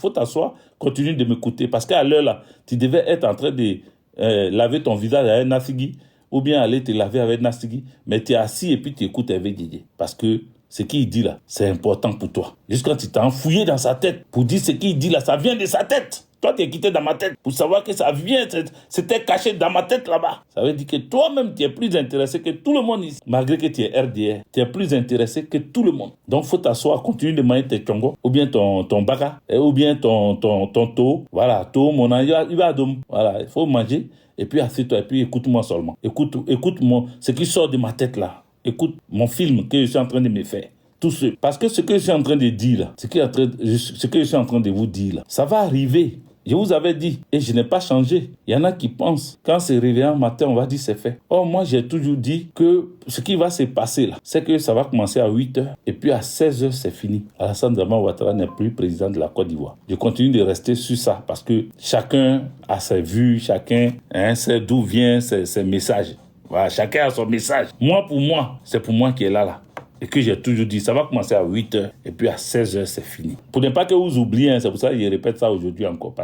continue de m'écouter, parce qu'à l'heure là, tu devais être en train de laver ton visage avec Nassigui, ou bien aller te laver avec Nassigui, mais tu es assis et puis tu écoutes avec Didier, parce que ce qu'il dit là, c'est important pour toi. Juste quand tu t'es enfouillé dans sa tête pour dire ce qu'il dit là, ça vient de sa tête. Toi, tu es quitté dans ma tête pour savoir que ça vient, c'était caché dans ma tête là-bas. Ça veut dire que toi-même, tu es plus intéressé que tout le monde ici. Malgré que tu es RDR, tu es plus intéressé que tout le monde. Donc, il faut t'asseoir, continuer de manger tes chongo, ou bien ton baka, ou bien ton to. Voilà, to, mon an, il va donc. Voilà, il faut manger, et puis assieds-toi, et puis écoute-moi seulement. Écoute-moi, ce qui sort de ma tête là. Écoute mon film que je suis en train de me faire. Tout ce. Parce que ce que je suis en train de dire là, ce que je suis en train de vous dire là, ça va arriver. Je vous avais dit, et je n'ai pas changé. Il y en a qui pensent, quand c'est réveillé matin, on va dire c'est fait. Or, moi, j'ai toujours dit que ce qui va se passer là, c'est que ça va commencer à 8h, et puis à 16h, c'est fini. Alassane Dramane Ouattara n'est plus président de la Côte d'Ivoire. Je continue de rester sur ça, parce que chacun a ses vues, chacun sait d'où viennent ses messages. Voilà, chacun a son message. Moi, pour moi, c'est pour moi qui est là. Et que j'ai toujours dit, ça va commencer à 8h et puis à 16h, c'est fini. Pour ne pas que vous oubliez, c'est pour ça que je répète ça aujourd'hui encore.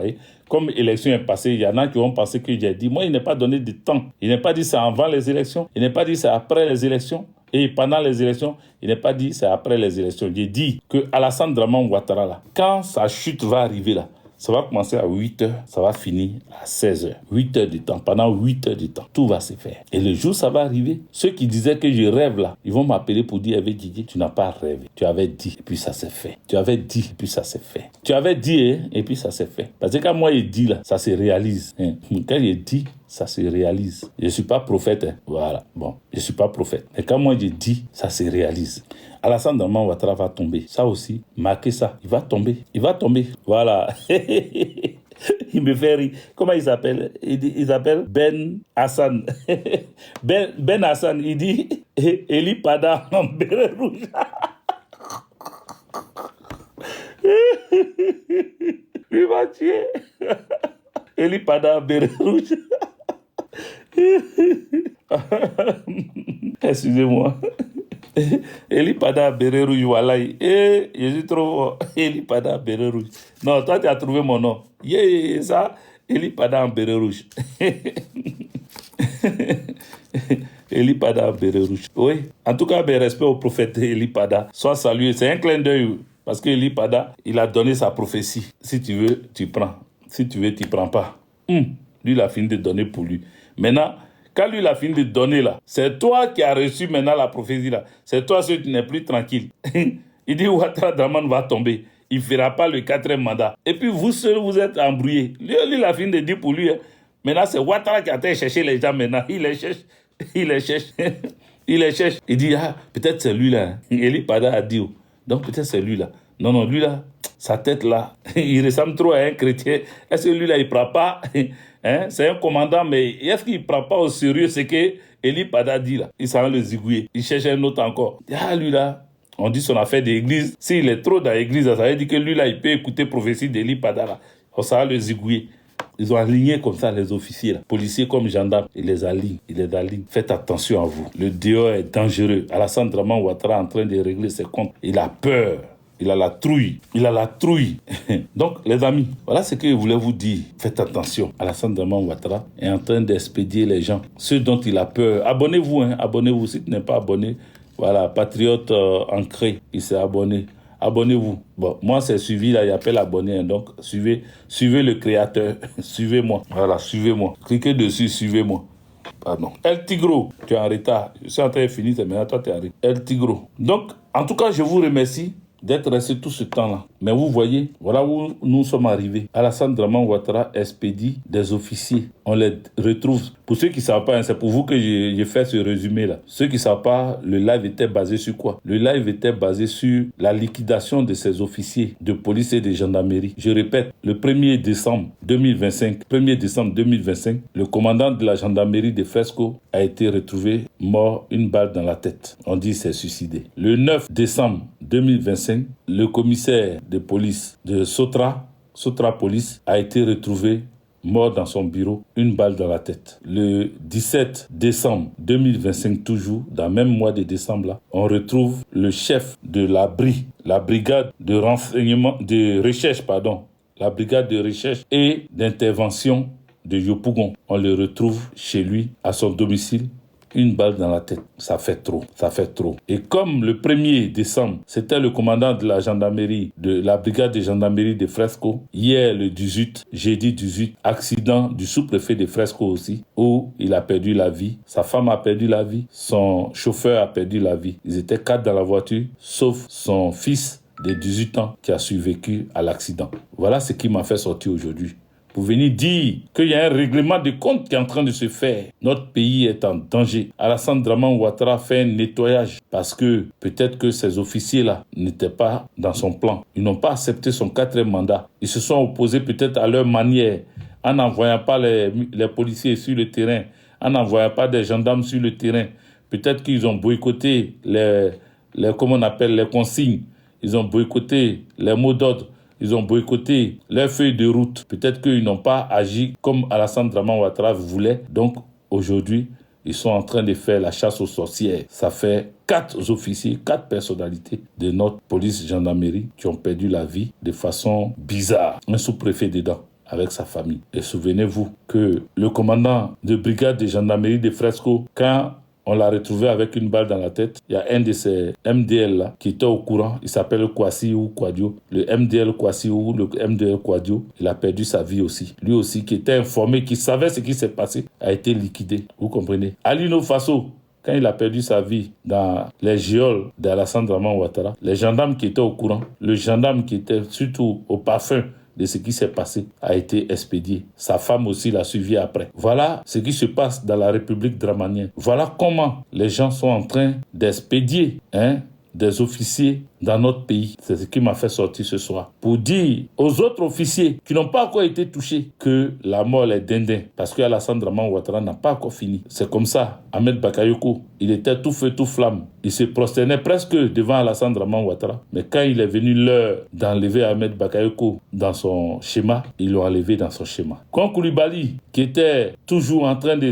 Comme l'élection est passée, il y en a qui vont penser que j'ai dit, moi, il n'est pas donné de temps. Il n'est pas dit c'est avant les élections, il n'est pas dit c'est après les élections. Et pendant les élections, il n'est pas dit c'est après les élections. J'ai dit que Alassane Dramane Ouattara, là, quand sa chute va arriver là, ça va commencer à 8h, ça va finir à 16h. 8h de temps, pendant 8h de temps, tout va se faire. Et le jour ça va arriver, ceux qui disaient que je rêve là, ils vont m'appeler pour dire, Didier, tu n'as pas rêvé. Tu avais dit, et puis ça s'est fait. Tu avais dit, et puis ça s'est fait. Tu avais dit, et puis ça s'est fait. Parce que quand moi, il dit là, ça se réalise. Quand il dit, ça se réalise. Je ne suis pas prophète. Voilà. Bon, je ne suis pas prophète. Mais quand moi, je dis, ça se réalise. Alassane Dramane Ouattara va tomber. Ça aussi, marquez ça. Il va tomber. Il va tomber. Voilà. Il me fait rire. Comment il s'appelle? Il s'appelle Ben Hassan. Ben Hassan, il dit Eli Pada en béret rouge. Il va tuer. Eli Pada en béret rouge. Excusez-moi. Eli Pada béret rouge, voilà. Je suis trop fort. Eli Pada béret rouge. Non, toi, tu as trouvé mon nom. Ça, Eli Pada en béret rouge. Eli Pada en béret rouge. Oui. En tout cas, respect au prophète Eli Pada. Sois salué. C'est un clin d'œil. Parce que Eli Pada, il a donné sa prophétie. Si tu veux, tu prends. Si tu veux, tu ne prends pas. Lui, il a fini de donner pour lui. Maintenant, quand lui, il a fini de donner là, c'est toi qui as reçu maintenant la prophétie là. C'est toi celui qui n'est plus tranquille. Il dit Ouattara Dramane va tomber. Il ne fera pas le 4e mandat. Et puis vous seuls, vous êtes embrouillés. Lui, il a fini de dire pour lui. Maintenant, c'est Ouattara qui a été chercher les gens maintenant. Il les cherche. Il les cherche. Il les cherche. Il dit, peut-être c'est lui là. Eli Pada a dit, donc peut-être c'est lui là. Non, lui là, sa tête là, il ressemble trop à un chrétien. Est-ce que lui là, il ne prend pas c'est un commandant, mais est-ce qu'il ne prend pas au sérieux ce que Eli Pada dit là? Il s'en va le zigouiller. Il cherche un autre encore. Lui là, on dit son affaire d'église. S'il est trop dans l'église, ça veut dire que lui là, il peut écouter prophétie d'Eli Pada là. On s'en va le zigouiller. Ils ont aligné comme ça les officiers, là. Policiers comme gendarmes. Ils les alignent. Faites attention à vous. Le dehors est dangereux. Alassane Dramane Ouattara est en train de régler ses comptes. Il a peur. Il a la trouille. Donc, les amis, voilà ce que je voulais vous dire. Faites attention. Alassane Dramane Ouattara est en train d'expédier les gens. Ceux dont il a peur. Abonnez-vous, abonnez-vous. Si tu n'es pas abonné, voilà, patriote ancré, il s'est abonné. Abonnez-vous. Bon, moi, c'est suivi, là, il appelle abonné. Donc, suivez le créateur. Suivez-moi. Voilà, suivez-moi. Cliquez dessus, suivez-moi. Pardon. El Tigro, tu es en retard. Je suis en train de finir, mais maintenant, toi, tu es en retard. El Tigro. Donc, en tout cas, je vous remercie d'être resté tout ce temps-là. Mais vous voyez, voilà où nous sommes arrivés. Alassane Dramane Ouattara expédie des officiers. On les retrouve. Pour ceux qui ne savent pas, c'est pour vous que j'ai fait ce résumé-là. Ceux qui ne savent pas, le live était basé sur quoi? Le live était basé sur la liquidation de ces officiers de police et de gendarmerie. Je répète, le 1er décembre 2025, le commandant de la gendarmerie de Fesco a été retrouvé mort, une balle dans la tête. On dit qu'il s'est suicidé. Le 9 décembre 2025, le commissaire de police de Sotra Police, a été retrouvé mort dans son bureau, une balle dans la tête. Le 17 décembre 2025, toujours, dans le même mois de décembre, là, on retrouve le chef de la brigade de renseignement, la brigade de recherche et d'intervention de Yopougon. On le retrouve chez lui, à son domicile, Une balle dans la tête, ça fait trop, ça fait trop. Et comme le 1er décembre, c'était le commandant de la gendarmerie, de la brigade de gendarmerie de Fresco, hier le 18, jeudi 18, accident du sous-préfet de Fresco aussi, où il a perdu la vie, sa femme a perdu la vie, son chauffeur a perdu la vie. Ils étaient 4 dans la voiture, sauf son fils de 18 ans qui a survécu à l'accident. Voilà ce qui m'a fait sortir aujourd'hui. Pour venir dire qu'il y a un règlement de compte qui est en train de se faire. Notre pays est en danger. Alassane Draman Ouattara fait un nettoyage parce que peut-être que ces officiers-là n'étaient pas dans son plan. Ils n'ont pas accepté son 4e mandat. Ils se sont opposés peut-être à leur manière en n'envoyant pas les policiers sur le terrain, en n'envoyant pas des gendarmes sur le terrain. Peut-être qu'ils ont boycotté les consignes. Ils ont boycotté les mots d'ordre. Ils ont boycotté leurs feuilles de route. Peut-être qu'ils n'ont pas agi comme Alassane Draman Ouattara voulait. Donc, aujourd'hui, ils sont en train de faire la chasse aux sorcières. Ça fait 4 officiers, 4 personnalités de notre police-gendarmerie qui ont perdu la vie de façon bizarre. Un sous-préfet dedans, avec sa famille. Et souvenez-vous que le commandant de brigade de gendarmerie de Fresco, quand on l'a retrouvé avec une balle dans la tête. Il y a un de ces MDL là qui était au courant. Il s'appelle Kwasi ou Kwadio. Le MDL Kwasi ou le MDL Kwadio, il a perdu sa vie aussi. Lui aussi qui était informé, qui savait ce qui s'est passé, a été liquidé. Vous comprenez? Alino Faso, quand il a perdu sa vie dans les geôles d'Alassane Draman Ouattara, les gendarmes qui étaient au courant, le gendarme qui était surtout au parfum de ce qui s'est passé a été expédié. Sa femme aussi l'a suivi après. Voilà ce qui se passe dans la République dramanienne. Voilà comment les gens sont en train d'expédier des officiers dans notre pays. C'est ce qui m'a fait sortir ce soir. Pour dire aux autres officiers qui n'ont pas encore été touchés que la mort est dindin. Parce que Alassane Draman Ouattara n'a pas encore fini. C'est comme ça. Ahmed Bakayoko, il était tout feu, tout flamme. Il se prosternait presque devant Alassane Draman Ouattara. Mais quand il est venu l'heure d'enlever Ahmed Bakayoko dans son schéma, ils l'ont enlevé dans son schéma. Quand Koulibaly, qui était toujours en train de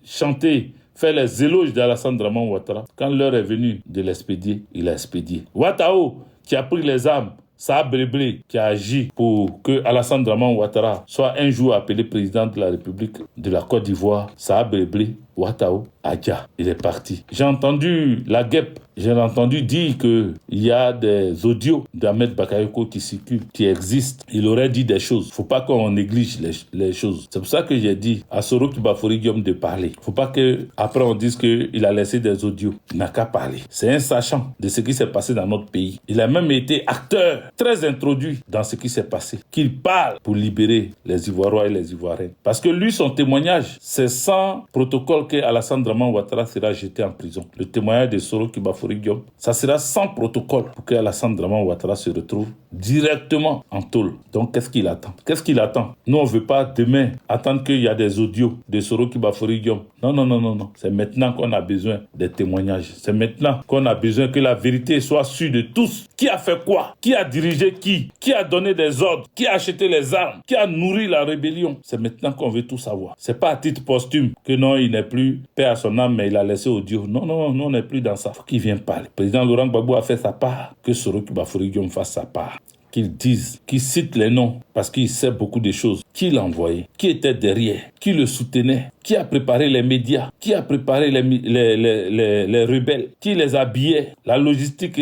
chanter, faire les éloges d'Alassane Draman Ouattara, quand l'heure est venue de l'expédier, il a expédié. Ouattao, qui a pris les armes, Saha Breblé, qui a agi pour que Alassane Draman Ouattara soit un jour appelé président de la République de la Côte d'Ivoire, Saha Breblé, Ouattao, Adja, il est parti. J'ai entendu la guêpe, j'ai entendu dire qu'il y a des audios d'Ahmed Bakayoko qui circulent, qui existent. Il aurait dit des choses. Faut pas qu'on néglige les choses. C'est pour ça que j'ai dit à Soro Kibafori Guillaume de parler. Faut pas que après on dise qu'il a laissé des audios. Il n'a qu'à parler. C'est un sachant de ce qui s'est passé dans notre pays. Il a même été acteur très introduit dans ce qui s'est passé. Qu'il parle pour libérer les Ivoiriens et les Ivoiriennes. Parce que lui, son témoignage, c'est sans protocole que Alassane Draman Ouattara sera jeté en prison. Le témoignage de Soro Kibafori Guillaume, ça sera sans protocole pour que Alassane Draman Ouattara se retrouve directement en tôle. Donc qu'est-ce qu'il attend? Qu'est-ce qu'il attend? Nous, on ne veut pas demain attendre qu'il y a des audios de Soro Kibafori Guillaume. Non. C'est maintenant qu'on a besoin des témoignages. C'est maintenant qu'on a besoin que la vérité soit sûre de tous. Qui a fait quoi? Qui a dirigé qui? Qui a donné des ordres? Qui a acheté les armes? Qui a nourri la rébellion? C'est maintenant qu'on veut tout savoir. C'est pas à titre posthume que non, il n'est plus paix à son âme, mais il a laissé audio. Non, on n'est plus dans ça. Faut qu'il vienne parler. Le président Laurent Gbagbo a fait sa part. Que Soro Kibafori Guillaume fasse sa part. Qu'il dise, qu'il cite les noms, parce qu'il sait beaucoup de choses. Qui l'a envoyé? Qui était derrière? Qui le soutenait? Qui a préparé les médias? Qui a préparé les rebelles? Qui les habillait? La logistique qui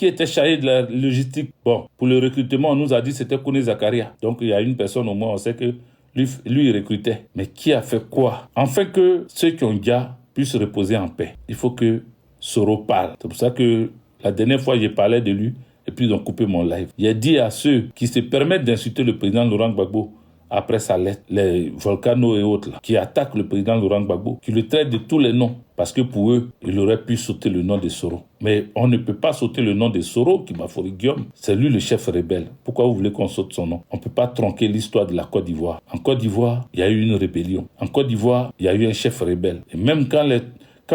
était chargée de la logistique? Bon, pour le recrutement, on nous a dit que c'était Kone Zakaria. Donc il y a une personne au moins, on sait que lui il recrutait. Mais qui a fait quoi? Afin que ceux qui ont déjà puissent reposer en paix. Il faut que Soro parle. C'est pour ça que la dernière fois, j'ai parlé de lui. Et puis ils ont coupé mon live. Il a dit à ceux qui se permettent d'insulter le président Laurent Gbagbo après sa lettre, les Volcano et autres, là, qui attaquent le président Laurent Gbagbo, qui le traitent de tous les noms, parce que pour eux, il aurait pu sauter le nom de Soro. Mais on ne peut pas sauter le nom de Soro, Kibafori Guillaume. C'est lui le chef rebelle. Pourquoi vous voulez qu'on saute son nom? On ne peut pas tronquer l'histoire de la Côte d'Ivoire. En Côte d'Ivoire, il y a eu une rébellion. En Côte d'Ivoire, il y a eu un chef rebelle. Et même quand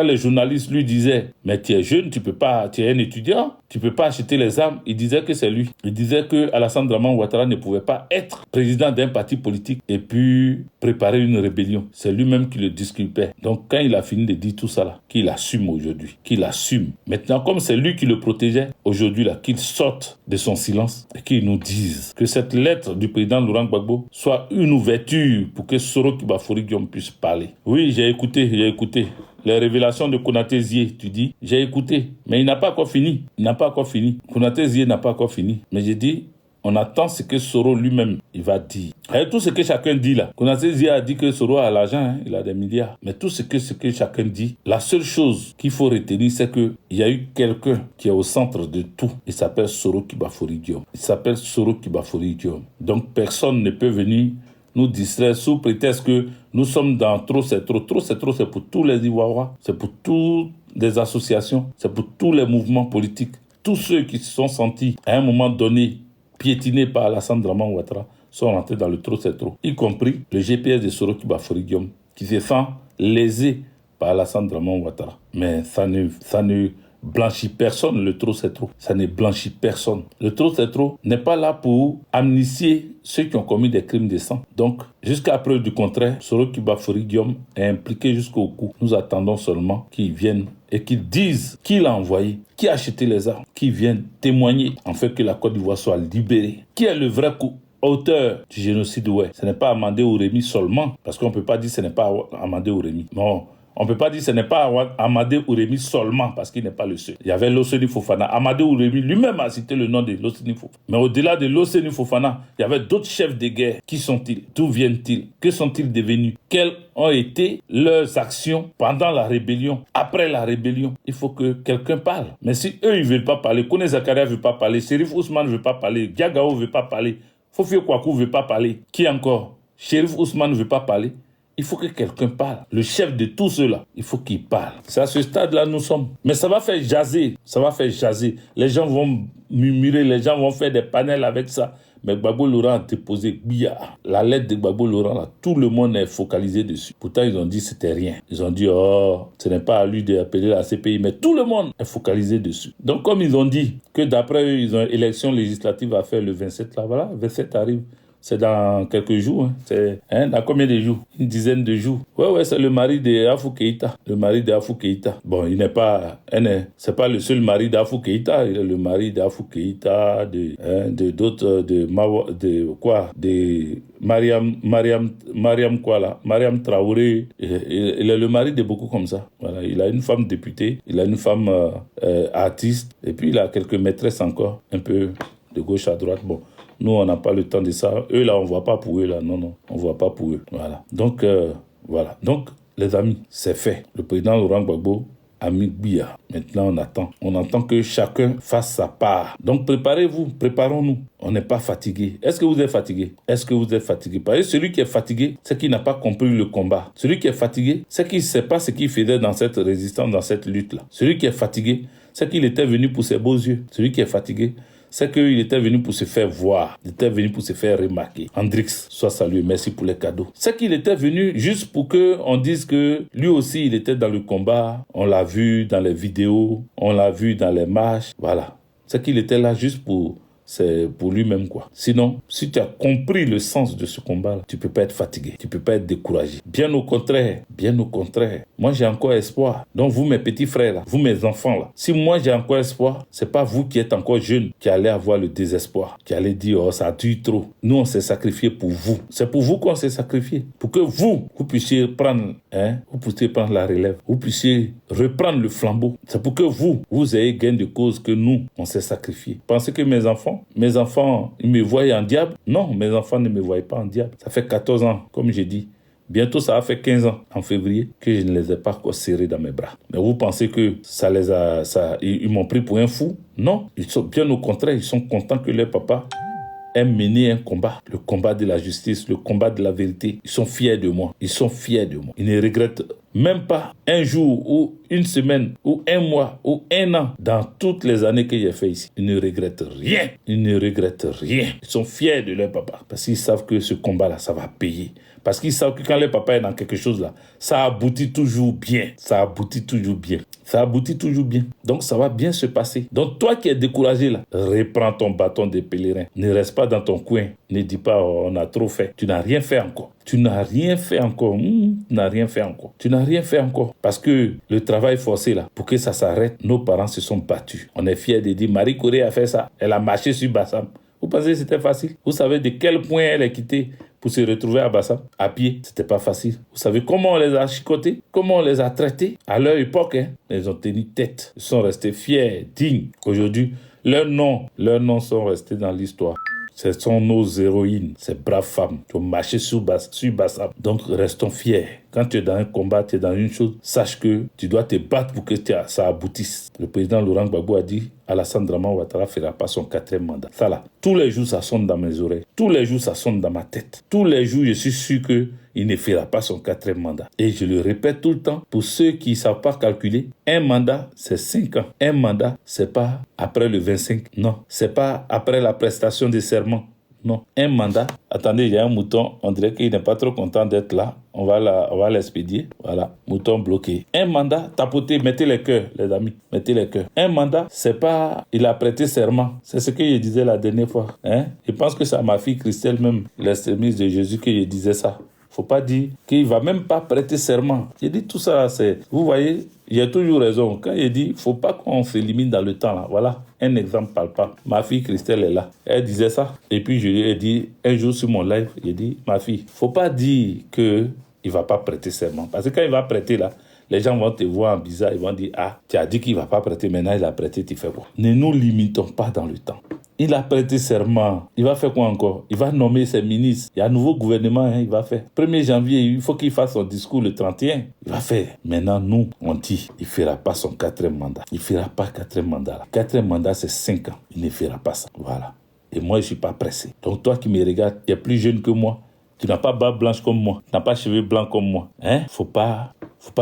les journalistes lui disaient « Mais tu es jeune, tu es un étudiant, tu ne peux pas acheter les armes », il disait que c'est lui. Il disait que Alassane Draman Ouattara ne pouvait pas être président d'un parti politique et puis préparer une rébellion. C'est lui-même qui le disculpait. Donc quand il a fini de dire tout ça, là, qu'il assume aujourd'hui, qu'il assume. Maintenant, comme c'est lui qui le protégeait, aujourd'hui, là, qu'il sorte de son silence et qu'il nous dise que cette lettre du président Laurent Gbagbo soit une ouverture pour que Soro Kibafori Guillaume puisse parler. Oui, j'ai écouté. les révélations de Konaté Zié, tu dis, j'ai écouté, mais il n'a pas encore fini. Konaté Zié n'a pas encore fini. Mais j'ai dit, on attend ce que Soro lui-même, il va dire. Et tout ce que chacun dit là, Konaté Zié a dit que Soro a l'argent, hein, il a des milliards. Mais tout ce que chacun dit, la seule chose qu'il faut retenir, c'est qu'il y a eu quelqu'un qui est au centre de tout. Il s'appelle Soro Kibafori Diom. Donc personne ne peut venir nous distraire sous prétexte que nous sommes dans trop, c'est trop. Trop, c'est trop, c'est pour tous les Ivoiriens, c'est pour toutes les associations, c'est pour tous les mouvements politiques. Tous ceux qui se sont sentis à un moment donné piétinés par Alassane Draman Ouattara sont rentrés dans le trop, c'est trop. Y compris le GPS de Soro Kibafori Diom qui se sent lésé par Alassane Draman Ouattara. Mais ça ne blanchit personne, le trop c'est trop. Ça ne blanchit personne. Le trop c'est trop n'est pas là pour amnistier ceux qui ont commis des crimes de sang. Donc, jusqu'à preuve du contraire, Soro Kibafori Diom est impliqué jusqu'au cou. Nous attendons seulement qu'ils viennent et qu'ils disent qui l'a envoyé, qui a acheté les armes, qui viennent témoigner en fait que la Côte d'Ivoire soit libérée. Qui est le vrai auteur du génocide? Ouais, ce n'est pas Amadé Ourémi seulement, parce qu'on ne peut pas dire que ce n'est pas Amadé Ourémi. Non. On ne peut pas dire que ce n'est pas Amadé Ourémi seulement parce qu'il n'est pas le seul. Il y avait Loseni Fofana. Amadé Ourémi lui-même a cité le nom de Loseni Fofana. Mais au-delà de Loseni Fofana, il y avait d'autres chefs de guerre. Qui sont-ils? D'où viennent-ils? Que sont-ils devenus? Quelles ont été leurs actions pendant la rébellion, après la rébellion? Il faut que quelqu'un parle. Mais si eux, ils ne veulent pas parler, Kone Zakaria ne veut pas parler, Chérif Ousmane ne veut pas parler, Diagao ne veut pas parler, Fofio Kwaku ne veut pas parler, qui encore? Chérif Ousmane ne veut pas parler. Il faut que quelqu'un parle. Le chef de tout cela, il faut qu'il parle. C'est à ce stade-là nous sommes. Mais ça va faire jaser. Les gens vont murmurer, les gens vont faire des panels avec ça. Mais Gbagbo Laurent a déposé la lettre de Gbagbo Laurent, là, tout le monde est focalisé dessus. Pourtant, ils ont dit que c'était rien. Ils ont dit, ce n'est pas à lui d'appeler la CPI, mais tout le monde est focalisé dessus. Donc, comme ils ont dit que d'après eux, ils ont une élection législative à faire le 27, là, voilà, 27 arrive. C'est dans quelques jours. Hein. C'est dans combien de jours? Une dizaine de jours. Ouais, c'est le mari de Afou Keïta. Bon, il n'est pas... c'est pas le seul mari d'Afou Keïta. Il est le mari d'Afou Keïta, d'autres... De Mariam Traoré. Il est le mari de beaucoup comme ça. Voilà. Il a une femme députée. Il a une femme artiste. Et puis, il a quelques maîtresses encore. Un peu de gauche à droite. Bon. Nous, on n'a pas le temps de ça. Eux, là, on ne voit pas pour eux, là. Non, on ne voit pas pour eux. Voilà. Donc, voilà. Donc, les amis, c'est fait. Le président Laurent Gbagbo a mis Biya. Maintenant, on attend. On attend que chacun fasse sa part. Donc, préparez-vous. Préparons-nous. On n'est pas fatigué. Est-ce que vous êtes fatigué? Parce que celui qui est fatigué, c'est qu'il n'a pas compris le combat. Celui qui est fatigué, c'est qu'il ne sait pas ce qu'il faisait dans cette résistance, dans cette lutte-là. Celui qui est fatigué, c'est qu'il était venu pour ses beaux yeux. Celui qui est fatigué, c'est qu'il était venu pour se faire voir, il était venu pour se faire remarquer. Hendrix, sois salué, merci pour les cadeaux. C'est qu'il était venu juste pour qu'on dise que lui aussi, il était dans le combat. On l'a vu dans les vidéos, on l'a vu dans les marches, voilà. C'est qu'il était là juste c'est pour lui-même, quoi. Sinon, si tu as compris le sens de ce combat-là, tu peux pas être fatigué, tu peux pas être découragé. Bien au contraire. Moi, j'ai encore espoir. Donc, vous, mes petits frères, là, vous, mes enfants, là, si moi, j'ai encore espoir, c'est pas vous qui êtes encore jeunes qui allez avoir le désespoir, qui allez dire, ça dure trop. Nous, on s'est sacrifié pour vous. C'est pour vous qu'on s'est sacrifié. Pour que vous puissiez prendre, la relève. Vous puissiez reprendre le flambeau. C'est pour que vous ayez gain de cause que nous, on s'est sacrifié. Pensez que mes enfants, ils me voient en diable? Non, mes enfants ne me voient pas en diable. Ça fait 14 ans, comme j'ai dit. Bientôt, ça a fait 15 ans, en février, que je ne les ai pas encore serrés dans mes bras. Mais vous pensez que ils m'ont pris pour un fou? Non, ils sont bien au contraire, ils sont contents que leur papa ait mené un combat. Le combat de la justice, le combat de la vérité. Ils sont fiers de moi. Ils ne regrettent même pas un jour ou une semaine ou un mois ou un an dans toutes les années que j'ai fait ici. Ils ne regrettent rien. Ils sont fiers de leur papa parce qu'ils savent que ce combat-là, ça va payer. Parce qu'ils savent que quand leur papa est dans quelque chose là, ça aboutit toujours bien. Donc ça va bien se passer. Donc toi qui es découragé là, reprends ton bâton de pèlerin. Ne reste pas dans ton coin. Ne dis pas on a trop fait. Tu n'as rien fait encore. Tu n'as rien fait encore. Parce que le travail forcé là, pour que ça s'arrête, nos parents se sont battus. On est fiers de dire Marie Corée a fait ça. Elle a marché sur Bassam. Vous pensez que c'était facile? Vous savez de quel point elle est quittée pour se retrouver à Bassam, à pied. C'était pas facile. Vous savez comment on les a chicotés, comment on les a traités à leur époque. Ils ont tenu tête. Ils sont restés fiers, dignes. Aujourd'hui, leurs noms sont restés dans l'histoire. Ce sont nos héroïnes, ces braves femmes qui ont marché sur Bassam. Donc, restons fiers. Quand tu es dans un combat, tu es dans une chose, sache que tu dois te battre pour que ça aboutisse. Le président Laurent Gbagbo a dit Alassane Draman Ouattara ne fera pas son 4e mandat. Ça là, tous les jours, ça sonne dans mes oreilles. Tous les jours, ça sonne dans ma tête. Tous les jours, je suis sûr qu'il ne fera pas son 4e mandat. Et je le répète tout le temps, pour ceux qui ne savent pas calculer, un mandat, c'est 5 ans. Un mandat, c'est pas après le 25. Non, c'est pas après la prestation de serment. Non, un mandat. Attendez, il y a un mouton. On dirait qu'il n'est pas trop content d'être là. On va l'expédier. Voilà, mouton bloqué. Un mandat, tapotez, mettez les cœurs, les amis. Mettez les cœurs. Un mandat, c'est pas... Il a prêté serment. C'est ce que je disais la dernière fois. Je pense que c'est à ma fille Christelle même, l'extrémiste de Jésus, que je disais ça. Faut pas dire qu'il va même pas prêter serment. J'ai dit tout ça, c'est... Vous voyez, il a toujours raison. Quand il dit, faut pas qu'on s'élimine dans le temps, là. Voilà, un exemple palpable. Ma fille Christelle est là. Elle disait ça. Et puis je lui ai dit, un jour sur mon live, j'ai dit, ma fille, faut pas dire que il va pas prêter serment. Parce que quand il va prêter là, les gens vont te voir en bizarre, ils vont dire, ah, tu as dit qu'il va pas prêter, maintenant il a prêté, tu fais quoi? Ne nous limitons pas dans le temps. Il a prêté serment. Il va faire quoi encore? Il va nommer ses ministres. Il y a un nouveau gouvernement, il va faire. 1er janvier, il faut qu'il fasse son discours le 31. Il va faire. Maintenant, nous, on dit, il ne fera pas son 4e mandat. Il ne fera pas 4e mandat. 4e mandat, c'est 5 ans. Il ne fera pas ça. Voilà. Et moi, je ne suis pas pressé. Donc, toi qui me regardes, tu es plus jeune que moi. Tu n'as pas barbe blanche comme moi. Tu n'as pas cheveux blancs comme moi. Faut pas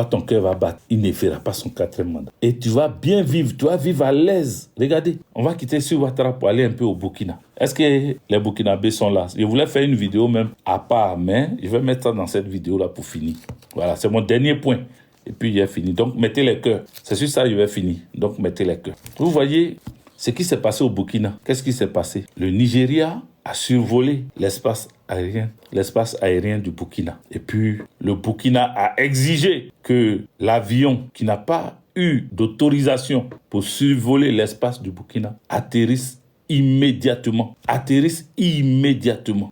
ton cœur va battre. Il ne fera pas son 4e mandat. Et tu vas bien vivre. Tu vas vivre à l'aise. Regardez, on va quitter sur Ouattara pour aller un peu au Burkina. Est-ce que les Burkinabés sont là? Je voulais faire une vidéo même à part, mais je vais mettre ça dans cette vidéo-là pour finir. Voilà, c'est mon dernier point. Et puis, il est fini. Donc, mettez les cœurs. C'est sur ça que je vais finir. Donc, mettez les cœurs. Vous voyez ce qui s'est passé au Burkina. Qu'est-ce qui s'est passé? Le Nigeria a survolé l'espace aérien du Burkina. Et puis, le Burkina a exigé que l'avion qui n'a pas eu d'autorisation pour survoler l'espace du Burkina atterrisse immédiatement.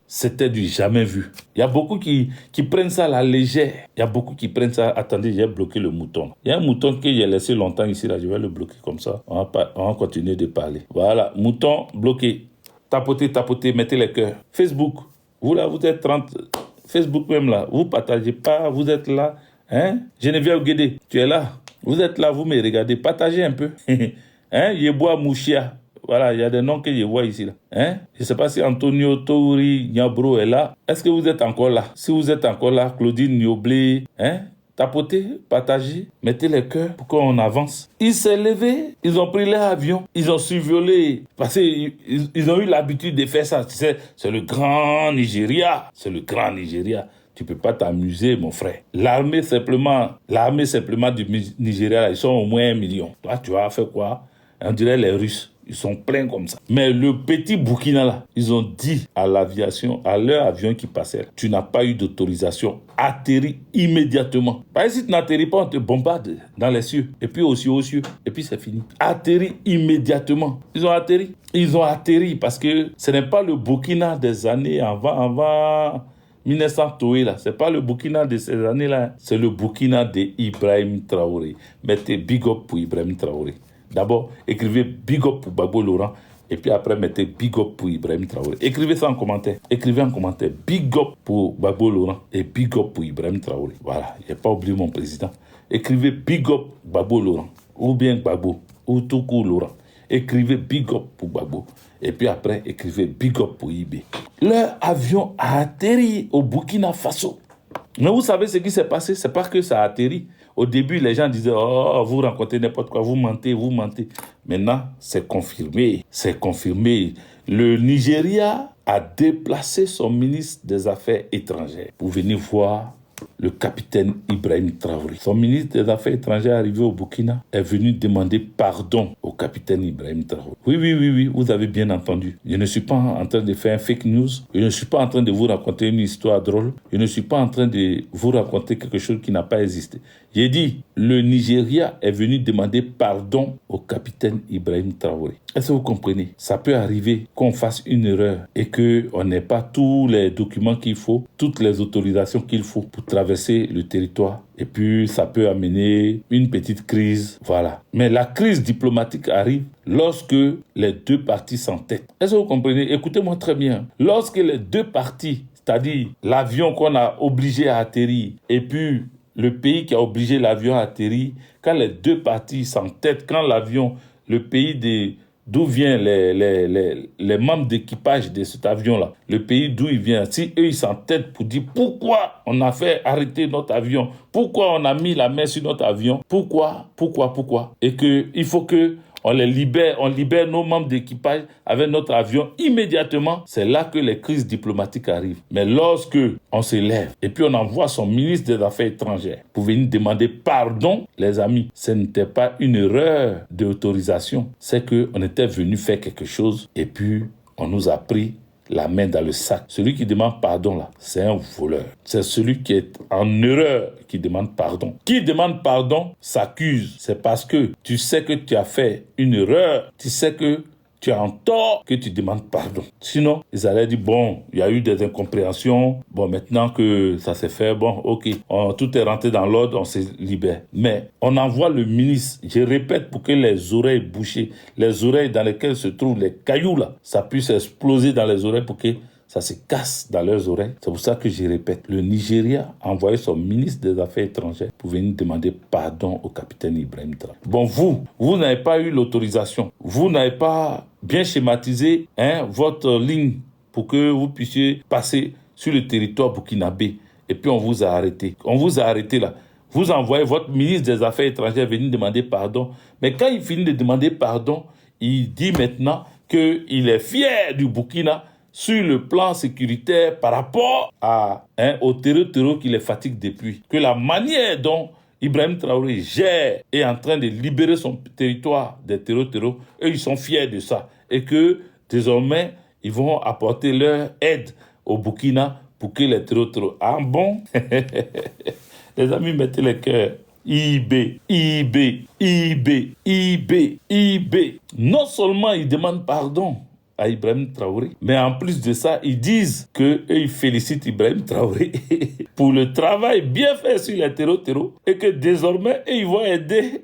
C'était du jamais vu. Il y a beaucoup qui prennent ça à la légère. Il y a beaucoup qui prennent ça. Attendez, j'ai bloqué le mouton. Il y a un mouton que j'ai laissé longtemps ici. Là, je vais le bloquer comme ça. On va continuer de parler. Voilà, mouton bloqué. Tapotez, mettez les cœurs. Facebook, vous là, vous êtes 30. Facebook même là, vous partagez pas, vous êtes là. Geneviève Guédé, tu es là. Vous êtes là, vous me regardez. Partagez un peu. Yeboa Mouchia. Voilà, il y a des noms que je vois ici là. Je ne sais pas si Antonio Touri Niabro est là. Est-ce que vous êtes encore là? Si vous êtes encore là, Claudine Nioblé, tapotez, partagez, mettez les cœurs pour qu'on avance. Ils s'est levé, ils ont pris leur avion, ils ont survolé, parce qu'ils ont eu l'habitude de faire ça. Tu sais, c'est le grand Nigeria. Tu peux pas t'amuser, mon frère. L'armée simplement du Nigeria, ils sont au moins 1 million. Toi, tu vas faire quoi? On dirait les Russes. Ils sont pleins comme ça. Mais le petit Burkina là, ils ont dit à l'aviation, à leur avion qui passait, tu n'as pas eu d'autorisation. Atterris immédiatement. Parce que si tu n'atterris pas, on te bombarde dans les cieux. Et puis aux cieux. Et puis c'est fini. Atterris immédiatement. Ils ont atterri parce que ce n'est pas le Burkina des années avant 1900 Toé là, c'est pas le Burkina de ces années-là, c'est le Burkina d'Ibrahim Traoré. Mettez big up pour Ibrahim Traoré. D'abord, écrivez big up pour Gbagbo Laurent et puis après mettez big up pour Ibrahim Traoré. Écrivez ça en commentaire. Écrivez en commentaire big up pour Gbagbo Laurent et big up pour Ibrahim Traoré. Voilà, je n'ai pas oublié mon président. Écrivez big up Gbagbo Laurent ou bien Gbagbo ou tout court Laurent. Écrivez big up pour Gbagbo. Et puis après, écrivez big up pour IB. Leur avion a atterri au Burkina Faso. Mais vous savez ce qui s'est passé? C'est pas que ça a atterri. Au début, les gens disaient, oh, vous rencontrez n'importe quoi, vous mentez. Maintenant, c'est confirmé. Le Nigeria a déplacé son ministre des Affaires étrangères pour venir voir le capitaine Ibrahim Traoré. Son ministre des Affaires étrangères arrivé au Burkina est venu demander pardon au capitaine Ibrahim Traoré. Oui, vous avez bien entendu. Je ne suis pas en train de faire un fake news. Je ne suis pas en train de vous raconter une histoire drôle. Je ne suis pas en train de vous raconter quelque chose qui n'a pas existé. J'ai dit, le Nigeria est venu demander pardon au capitaine Ibrahim Traoré. Est-ce que vous comprenez? Ça peut arriver qu'on fasse une erreur et qu'on n'ait pas tous les documents qu'il faut, toutes les autorisations qu'il faut pour traverser le territoire. Et puis, ça peut amener une petite crise. Voilà. Mais la crise diplomatique arrive lorsque les deux parties s'entêtent. Est-ce que vous comprenez? Écoutez-moi très bien. Lorsque les deux parties, c'est-à-dire l'avion qu'on a obligé à atterrir et puis le pays qui a obligé l'avion à atterrir, quand les deux parties s'entêtent, quand l'avion, le pays d'où viennent les membres d'équipage de cet avion-là, le pays d'où il vient, si eux ils s'entêtent pour dire pourquoi on a fait arrêter notre avion, pourquoi on a mis la main sur notre avion, pourquoi, et qu'il faut que on libère nos membres d'équipage avec notre avion immédiatement. C'est là que les crises diplomatiques arrivent. Mais lorsque on se lève et puis on envoie son ministre des Affaires étrangères pour venir demander pardon, les amis, ce n'était pas une erreur d'autorisation. C'est qu'on était venu faire quelque chose et puis on nous a pris la main dans le sac. Celui qui demande pardon là, c'est un voleur. C'est celui qui est en erreur qui demande pardon. Qui demande pardon s'accuse. C'est parce que tu sais que tu as fait une erreur. Tu sais que tu es en tort que tu demandes pardon. Sinon, ils allaient dire, bon, il y a eu des incompréhensions. Bon, maintenant que ça s'est fait, bon, ok, tout est rentré dans l'ordre, on se libère. Mais on envoie le ministre, je répète, pour que les oreilles bouchées, les oreilles dans lesquelles se trouvent les cailloux là, ça puisse exploser dans les oreilles pour que ça se casse dans leurs oreilles. C'est pour ça que je répète. Le Nigeria a envoyé son ministre des Affaires étrangères pour venir demander pardon au capitaine Ibrahim Traoré. Bon, vous n'avez pas eu l'autorisation. Vous n'avez pas bien schématisé votre ligne pour que vous puissiez passer sur le territoire burkinabé. Et puis on vous a arrêté. On vous a arrêté là. Vous envoyez votre ministre des Affaires étrangères venir demander pardon. Mais quand il finit de demander pardon, il dit maintenant qu'il est fier du Burkina sur le plan sécuritaire par rapport au terreau qui les fatigue depuis. Que la manière dont Ibrahim Traoré gère et est en train de libérer son territoire des terreaux, eux ils sont fiers de ça. Et que désormais, ils vont apporter leur aide au Burkina pour que les terreaux... Ah bon? Les amis, mettez les cœurs. IB. Non seulement ils demandent pardon à Ibrahim Traoré, mais en plus de ça, ils disent qu'ils félicitent Ibrahim Traoré pour le travail bien fait sur les terreaux et que désormais, ils vont aider.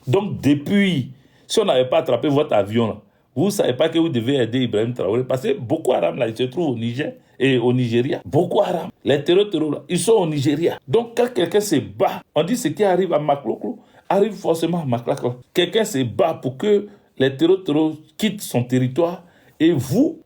Donc, depuis, si on n'avait pas attrapé votre avion, là, vous ne savez pas que vous devez aider Ibrahim Traoré parce que Boko Haram, là, il se trouve au Niger et au Nigeria. Boko Haram, les terreaux, là, ils sont au Nigeria. Donc, quand quelqu'un se bat, on dit ce qui arrive à Makloklo arrive forcément à Maklakla. Quelqu'un se bat pour que les terreaux quittent son territoire et vous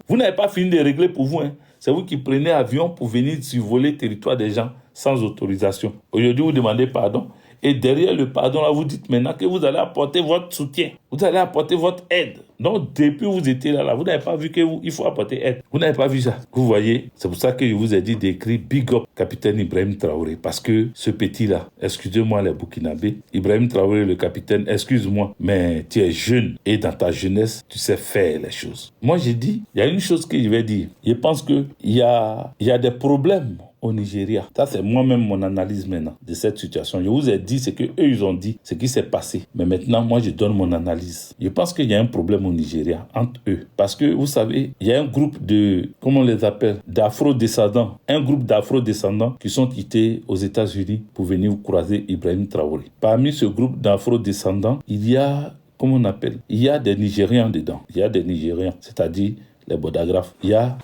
n'avez pas fini de régler pour vous. C'est vous qui prenez avion pour venir survoler le territoire des gens sans autorisation. Aujourd'hui, vous demandez pardon. Et derrière le pardon, là, vous dites maintenant que vous allez apporter votre soutien. Vous allez apporter votre aide. Donc, depuis que vous étiez là, vous n'avez pas vu qu'il faut apporter aide. Vous n'avez pas vu ça. Vous voyez, c'est pour ça que je vous ai dit d'écrire Big Up, capitaine Ibrahim Traoré. Parce que ce petit-là, excusez-moi les Burkinabés, Ibrahim Traoré, le capitaine, excuse-moi, mais tu es jeune. Et dans ta jeunesse, tu sais faire les choses. Moi, j'ai dit, il y a une chose que je vais dire. Je pense qu'il y a des problèmes au Nigeria. Ça, c'est moi-même mon analyse maintenant de cette situation. Je vous ai dit ce qu'eux, ils ont dit, ce qui s'est passé. Mais maintenant, moi, je donne mon analyse. Je pense qu'il y a un problème au Nigeria entre eux. Parce que, vous savez, il y a un groupe comment on les appelle, d'afro-descendants. Un groupe d'afro-descendants qui sont quittés aux États-Unis pour venir croiser Ibrahim Traoré. Parmi ce groupe d'afro-descendants, il y a, comment on appelle, il y a des Nigérians dedans. Il y a des Nigérians, c'est-à-dire les bodagraphes. Il y a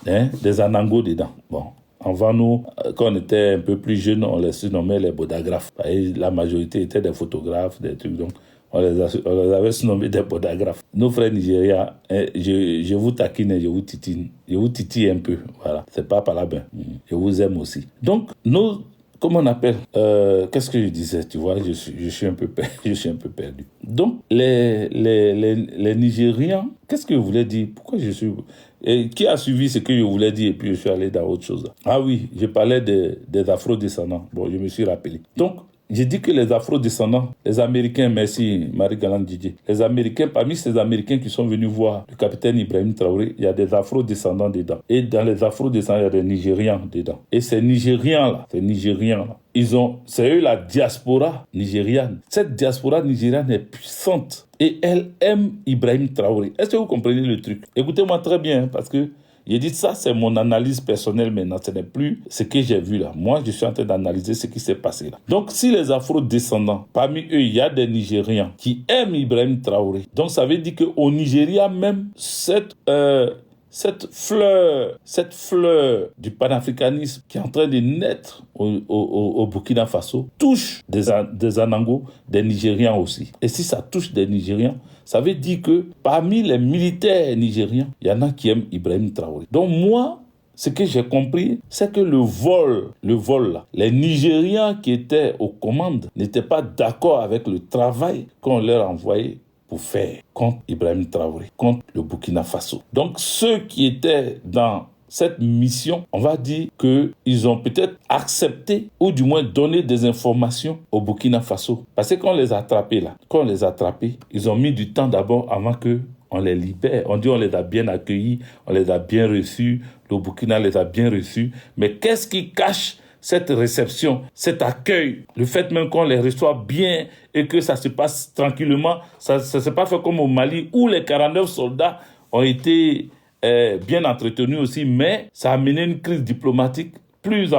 des Anangos dedans. Bon. Avant nous, quand on était un peu plus jeunes, on les surnommait les bodagraphes. Et la majorité étaient des photographes, des trucs. Donc, on les avait surnommés des bodagraphes. Nos frères nigériens, je vous taquine et je vous titine. Je vous titille un peu. Voilà. C'est pas par là ben. Je vous aime aussi. Donc, comment on appelle qu'est-ce que je disais, tu vois, je suis un peu perdu. Donc, les Nigérians, qu'est-ce que je voulais dire? Pourquoi je suis... Et qui a suivi ce que je voulais dire et puis je suis allé dans autre chose. Ah oui, je parlais des afro-descendants. Bon, je me suis rappelé. Donc, J'ai dit que les Afro-descendants, les Américains, merci Marie-Galante Didier, les Américains, parmi ces Américains qui sont venus voir le capitaine Ibrahim Traoré, il y a des Afro-descendants dedans. Et dans les Afro-descendants, il y a des Nigérians dedans. Et ces Nigérians-là, c'est eux la diaspora nigériane. Cette diaspora nigériane est puissante et elle aime Ibrahim Traoré. Est-ce que vous comprenez le truc? Écoutez-moi très bien, parce que j'ai dit ça, c'est mon analyse personnelle maintenant. Ce n'est plus ce que j'ai vu là. Moi, je suis en train d'analyser ce qui s'est passé là. Donc, si les Afro-descendants, parmi eux, il y a des Nigérians qui aiment Ibrahim Traoré. Donc, ça veut dire qu'au Nigeria même, cette fleur du panafricanisme qui est en train de naître au Burkina Faso touche des Anangos, des Nigérians aussi. Et si ça touche des Nigérians, ça veut dire que parmi les militaires nigériens, il y en a qui aiment Ibrahim Traoré. Donc moi, ce que j'ai compris, c'est que le vol là, les Nigérians qui étaient aux commandes n'étaient pas d'accord avec le travail qu'on leur envoyait pour faire contre Ibrahim Traoré, contre le Burkina Faso. Donc ceux qui étaient dans cette mission, on va dire qu'ils ont peut-être accepté ou du moins donné des informations au Burkina Faso. Parce que quand on les a attrapés, ils ont mis du temps d'abord avant qu'on les libère. On dit on les a bien accueillis, on les a bien reçus, le Burkina les a bien reçus. Mais qu'est-ce qui cache cette réception, cet accueil, le fait même qu'on les reçoit bien et que ça se passe tranquillement, ça ne s'est pas fait comme au Mali où les 49 soldats ont été bien entretenus aussi, mais ça a mené une crise diplomatique plus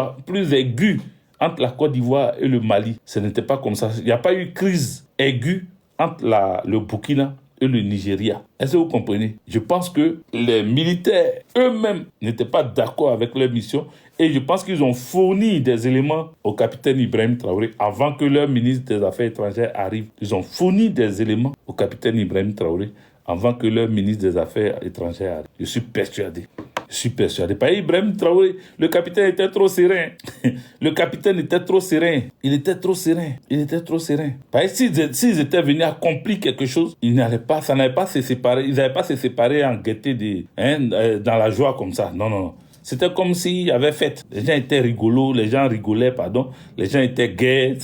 aiguë entre la Côte d'Ivoire et le Mali. Ce n'était pas comme ça. Il n'y a pas eu crise aiguë entre le Burkina et le Nigeria. Est-ce que vous comprenez? Je pense que les militaires eux-mêmes n'étaient pas d'accord avec leur mission et je pense qu'ils ont fourni des éléments au capitaine Ibrahim Traoré avant que leur ministre des Affaires étrangères arrive. Ils ont fourni des éléments au capitaine Ibrahim Traoré avant que leur ministre des Affaires étrangères arrive. Je suis persuadé. Par Ibrahim Traoré, le capitaine était trop serein. Il était trop serein. Parce que s'ils étaient venus accomplir quelque chose, ils n'allaient pas se séparer en gaieté dans la joie comme ça. Non. C'était comme s'il y avait fête. Les gens étaient rigolos, les gens étaient gais,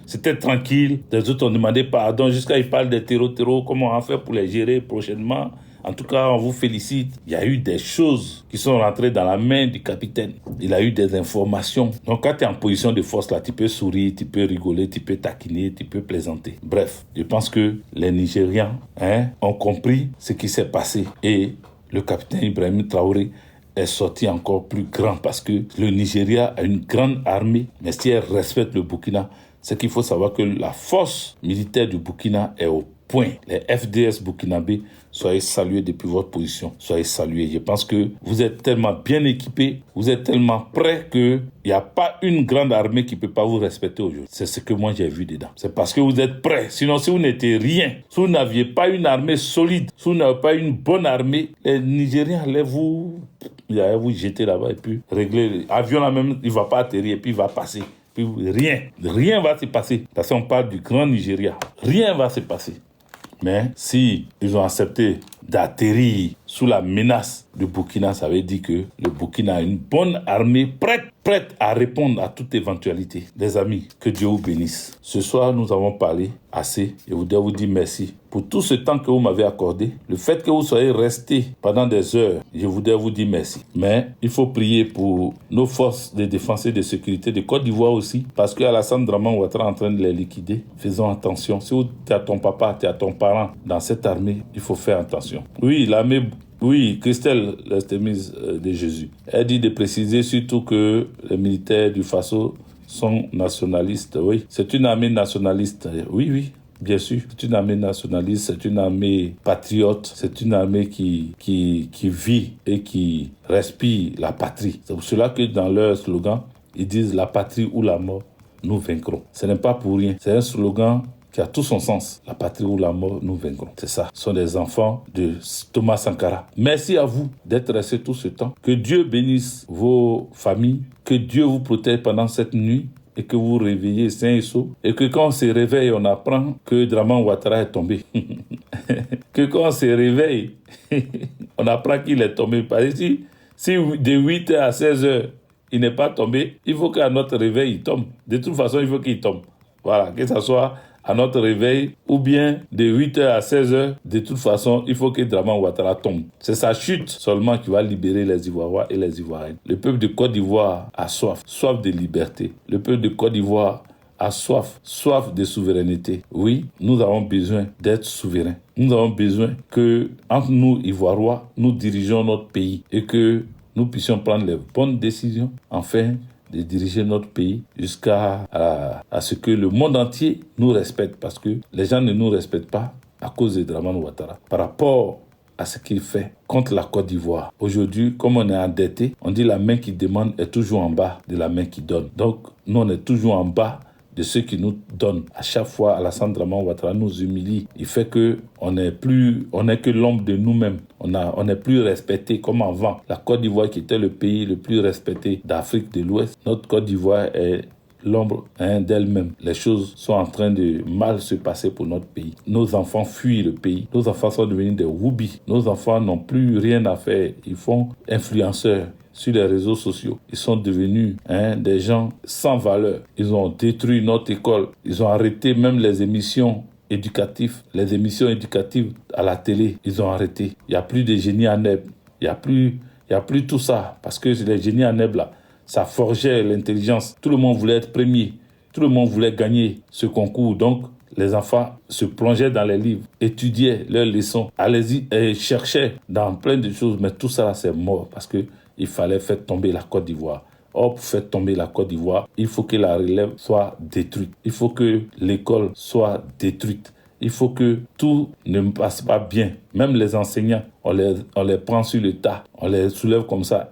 c'était tranquille. Les autres ont demandé pardon jusqu'à ils parlent des terreaux, comment on va faire pour les gérer prochainement. En tout cas, on vous félicite. Il y a eu des choses qui sont rentrées dans la main du capitaine. Il a eu des informations. Donc, quand tu es en position de force, là, tu peux sourire, tu peux rigoler, tu peux taquiner, tu peux plaisanter. Bref, je pense que les Nigérians ont compris ce qui s'est passé. Et le capitaine Ibrahim Traoré est sorti encore plus grand parce que le Nigeria a une grande armée. Mais si elle respecte le Burkina, c'est qu'il faut savoir que la force militaire du Burkina est au point. Les FDS burkinabés, soyez salués depuis votre position. Soyez salués. Je pense que vous êtes tellement bien équipés, vous êtes tellement prêts qu'il n'y a pas une grande armée qui ne peut pas vous respecter aujourd'hui. C'est ce que moi j'ai vu dedans. C'est parce que vous êtes prêts. Sinon, si vous n'étiez rien, si vous n'aviez pas une armée solide, si vous n'avez pas une bonne armée, les Nigériens allaient vous jeter là-bas et puis régler. L'avion là même, il ne va pas atterrir et puis il va passer. Puis rien va se passer. Parce qu'on parle du grand Nigeria. Rien va se passer. Mais si ils ont accepté d'atterrir sous la menace du Burkina, ça veut dire que le Burkina a une bonne armée prête à répondre à toute éventualité. Les amis, que Dieu vous bénisse. Ce soir, nous avons parlé assez. Je voudrais vous dire merci pour tout ce temps que vous m'avez accordé. Le fait que vous soyez restés pendant des heures, je voudrais vous dire merci. Mais il faut prier pour nos forces de défense et de sécurité de Côte d'Ivoire aussi, parce qu'Alassane Draman Ouattara est en train de les liquider. Faisons attention. Si tu as ton papa, tu as ton parent dans cette armée, il faut faire attention. Oui, Christelle, l'Estémise de Jésus. Elle dit de préciser surtout que les militaires du Faso sont nationalistes. Oui, c'est une armée nationaliste. Oui, bien sûr. C'est une armée nationaliste, c'est une armée patriote, c'est une armée qui vit et qui respire la patrie. C'est pour cela que dans leur slogan, ils disent « La patrie ou la mort, nous vaincrons ». Ce n'est pas pour rien. C'est un slogan qui a tout son sens. La patrie ou la mort, nous vaincrons. C'est ça. Ce sont des enfants de Thomas Sankara. Merci à vous d'être restés tout ce temps. Que Dieu bénisse vos familles. Que Dieu vous protège pendant cette nuit et que vous vous réveillez sains et saufs. Et que quand on se réveille, on apprend que Draman Ouattara est tombé. Que quand on se réveille, on apprend qu'il est tombé. Parce que si de 8h à 16h, il n'est pas tombé, il faut qu'à notre réveil, il tombe. De toute façon, il faut qu'il tombe. Voilà, que ce soit à notre réveil ou bien de 8h à 16h, de toute façon, il faut que Dramane Ouattara tombe. C'est sa chute seulement qui va libérer les Ivoiriens et les Ivoiriennes. Le peuple de Côte d'Ivoire a soif, soif de liberté. Le peuple de Côte d'Ivoire a soif, soif de souveraineté. Oui, nous avons besoin d'être souverains. Nous avons besoin que, entre nous, Ivoiriens, nous dirigeons notre pays et que nous puissions prendre les bonnes décisions, enfin, de diriger notre pays jusqu'à à ce que le monde entier nous respecte, parce que les gens ne nous respectent pas à cause de Dramane Ouattara. Par rapport à ce qu'il fait contre la Côte d'Ivoire. Aujourd'hui, comme on est endetté, on dit la main qui demande est toujours en bas de la main qui donne. Donc, nous, on est toujours en bas de ceux qui nous donnent. À chaque fois, Alassane Dramane Ouattara nous humilie. Il fait que on n'est que l'ombre de nous-mêmes. On n'est plus respecté comme avant. La Côte d'Ivoire, qui était le pays le plus respecté d'Afrique de l'Ouest, notre Côte d'Ivoire est l'ombre d'elle-même. Les choses sont en train de mal se passer pour notre pays. Nos enfants fuient le pays. Nos enfants sont devenus des woubis. Nos enfants n'ont plus rien à faire. Ils font influenceurs sur les réseaux sociaux. Ils sont devenus des gens sans valeur. Ils ont détruit notre école. Ils ont arrêté même les émissions éducatives. Les émissions éducatives à la télé, ils ont arrêté. Il n'y a plus de génie en herbe. Il n'y a plus tout ça. Parce que les génies en herbe là, ça forgeait l'intelligence. Tout le monde voulait être premier. Tout le monde voulait gagner ce concours. Donc, les enfants se plongeaient dans les livres, étudiaient leurs leçons, allaient-y et cherchaient dans plein de choses. Mais tout ça, c'est mort parce qu'il fallait faire tomber la Côte d'Ivoire. Or, pour faire tomber la Côte d'Ivoire, il faut que la relève soit détruite. Il faut que l'école soit détruite. Il faut que tout ne passe pas bien. Même les enseignants, on les prend sur le tas. On les soulève comme ça,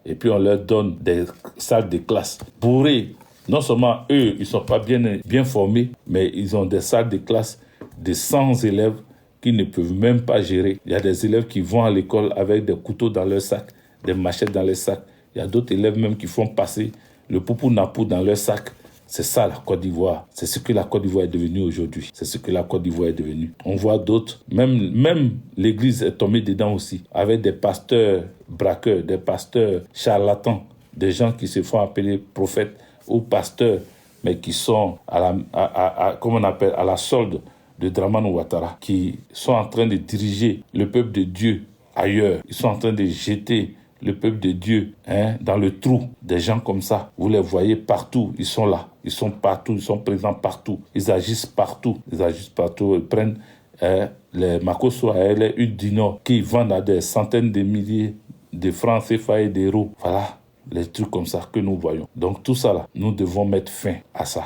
et puis on leur donne des salles de classe bourrées. Non seulement eux, ils ne sont pas bien formés, mais ils ont des salles de classe de 100 élèves qui ne peuvent même pas gérer. Il y a des élèves qui vont à l'école avec des couteaux dans leur sac, des machettes dans leur sac. Il y a d'autres élèves même qui font passer le poupou-napou dans leur sac. C'est ça la Côte d'Ivoire. C'est ce que la Côte d'Ivoire est devenue aujourd'hui. C'est ce que la Côte d'Ivoire est devenue. On voit d'autres, même l'église est tombée dedans aussi, avec des pasteurs braqueurs, des pasteurs charlatans, des gens qui se font appeler prophètes ou pasteurs, mais qui sont à la solde de Dramane Ouattara, qui sont en train de diriger le peuple de Dieu ailleurs. Ils sont en train de jeter le peuple de Dieu dans le trou. Des gens comme ça, vous les voyez partout, ils sont là, ils sont partout, ils sont présents partout, ils agissent partout, ils prennent les Makosso et les huttes du Nord qui vendent à des centaines de milliers de francs CFA et d'euros. Voilà les trucs comme ça que nous voyons. Donc tout ça là, nous devons mettre fin à ça.